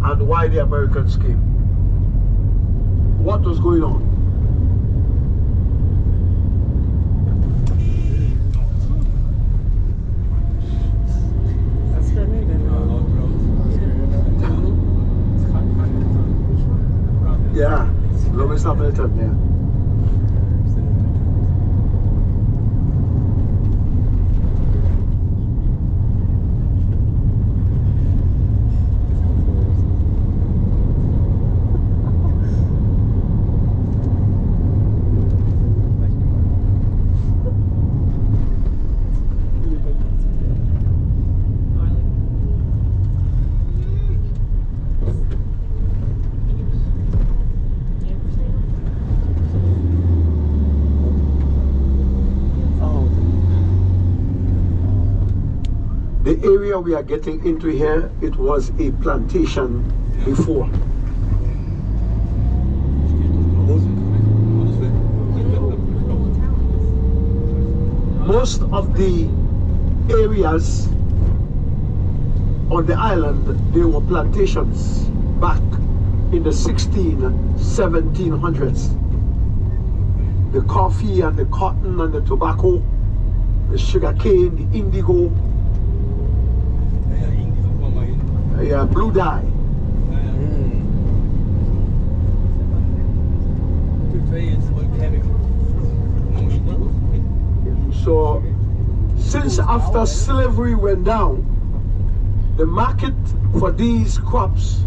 and why the Americans came. What was going on? That's Grenada. Yeah, Lewis Hamilton, yeah. The area we are getting into here, it was a plantation before. Most of the areas on the island, they were plantations back in the 1700s. The coffee and the cotton and the tobacco, the sugar cane, the indigo, blue dye. So, since after slavery went down, the market for these crops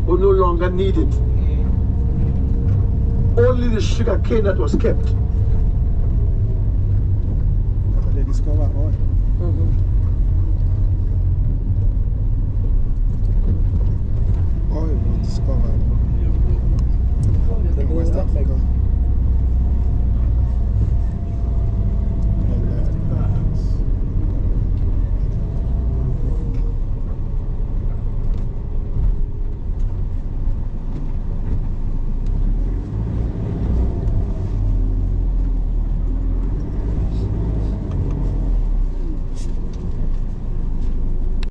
were no longer needed. Only the sugar cane that was kept. They discover oil.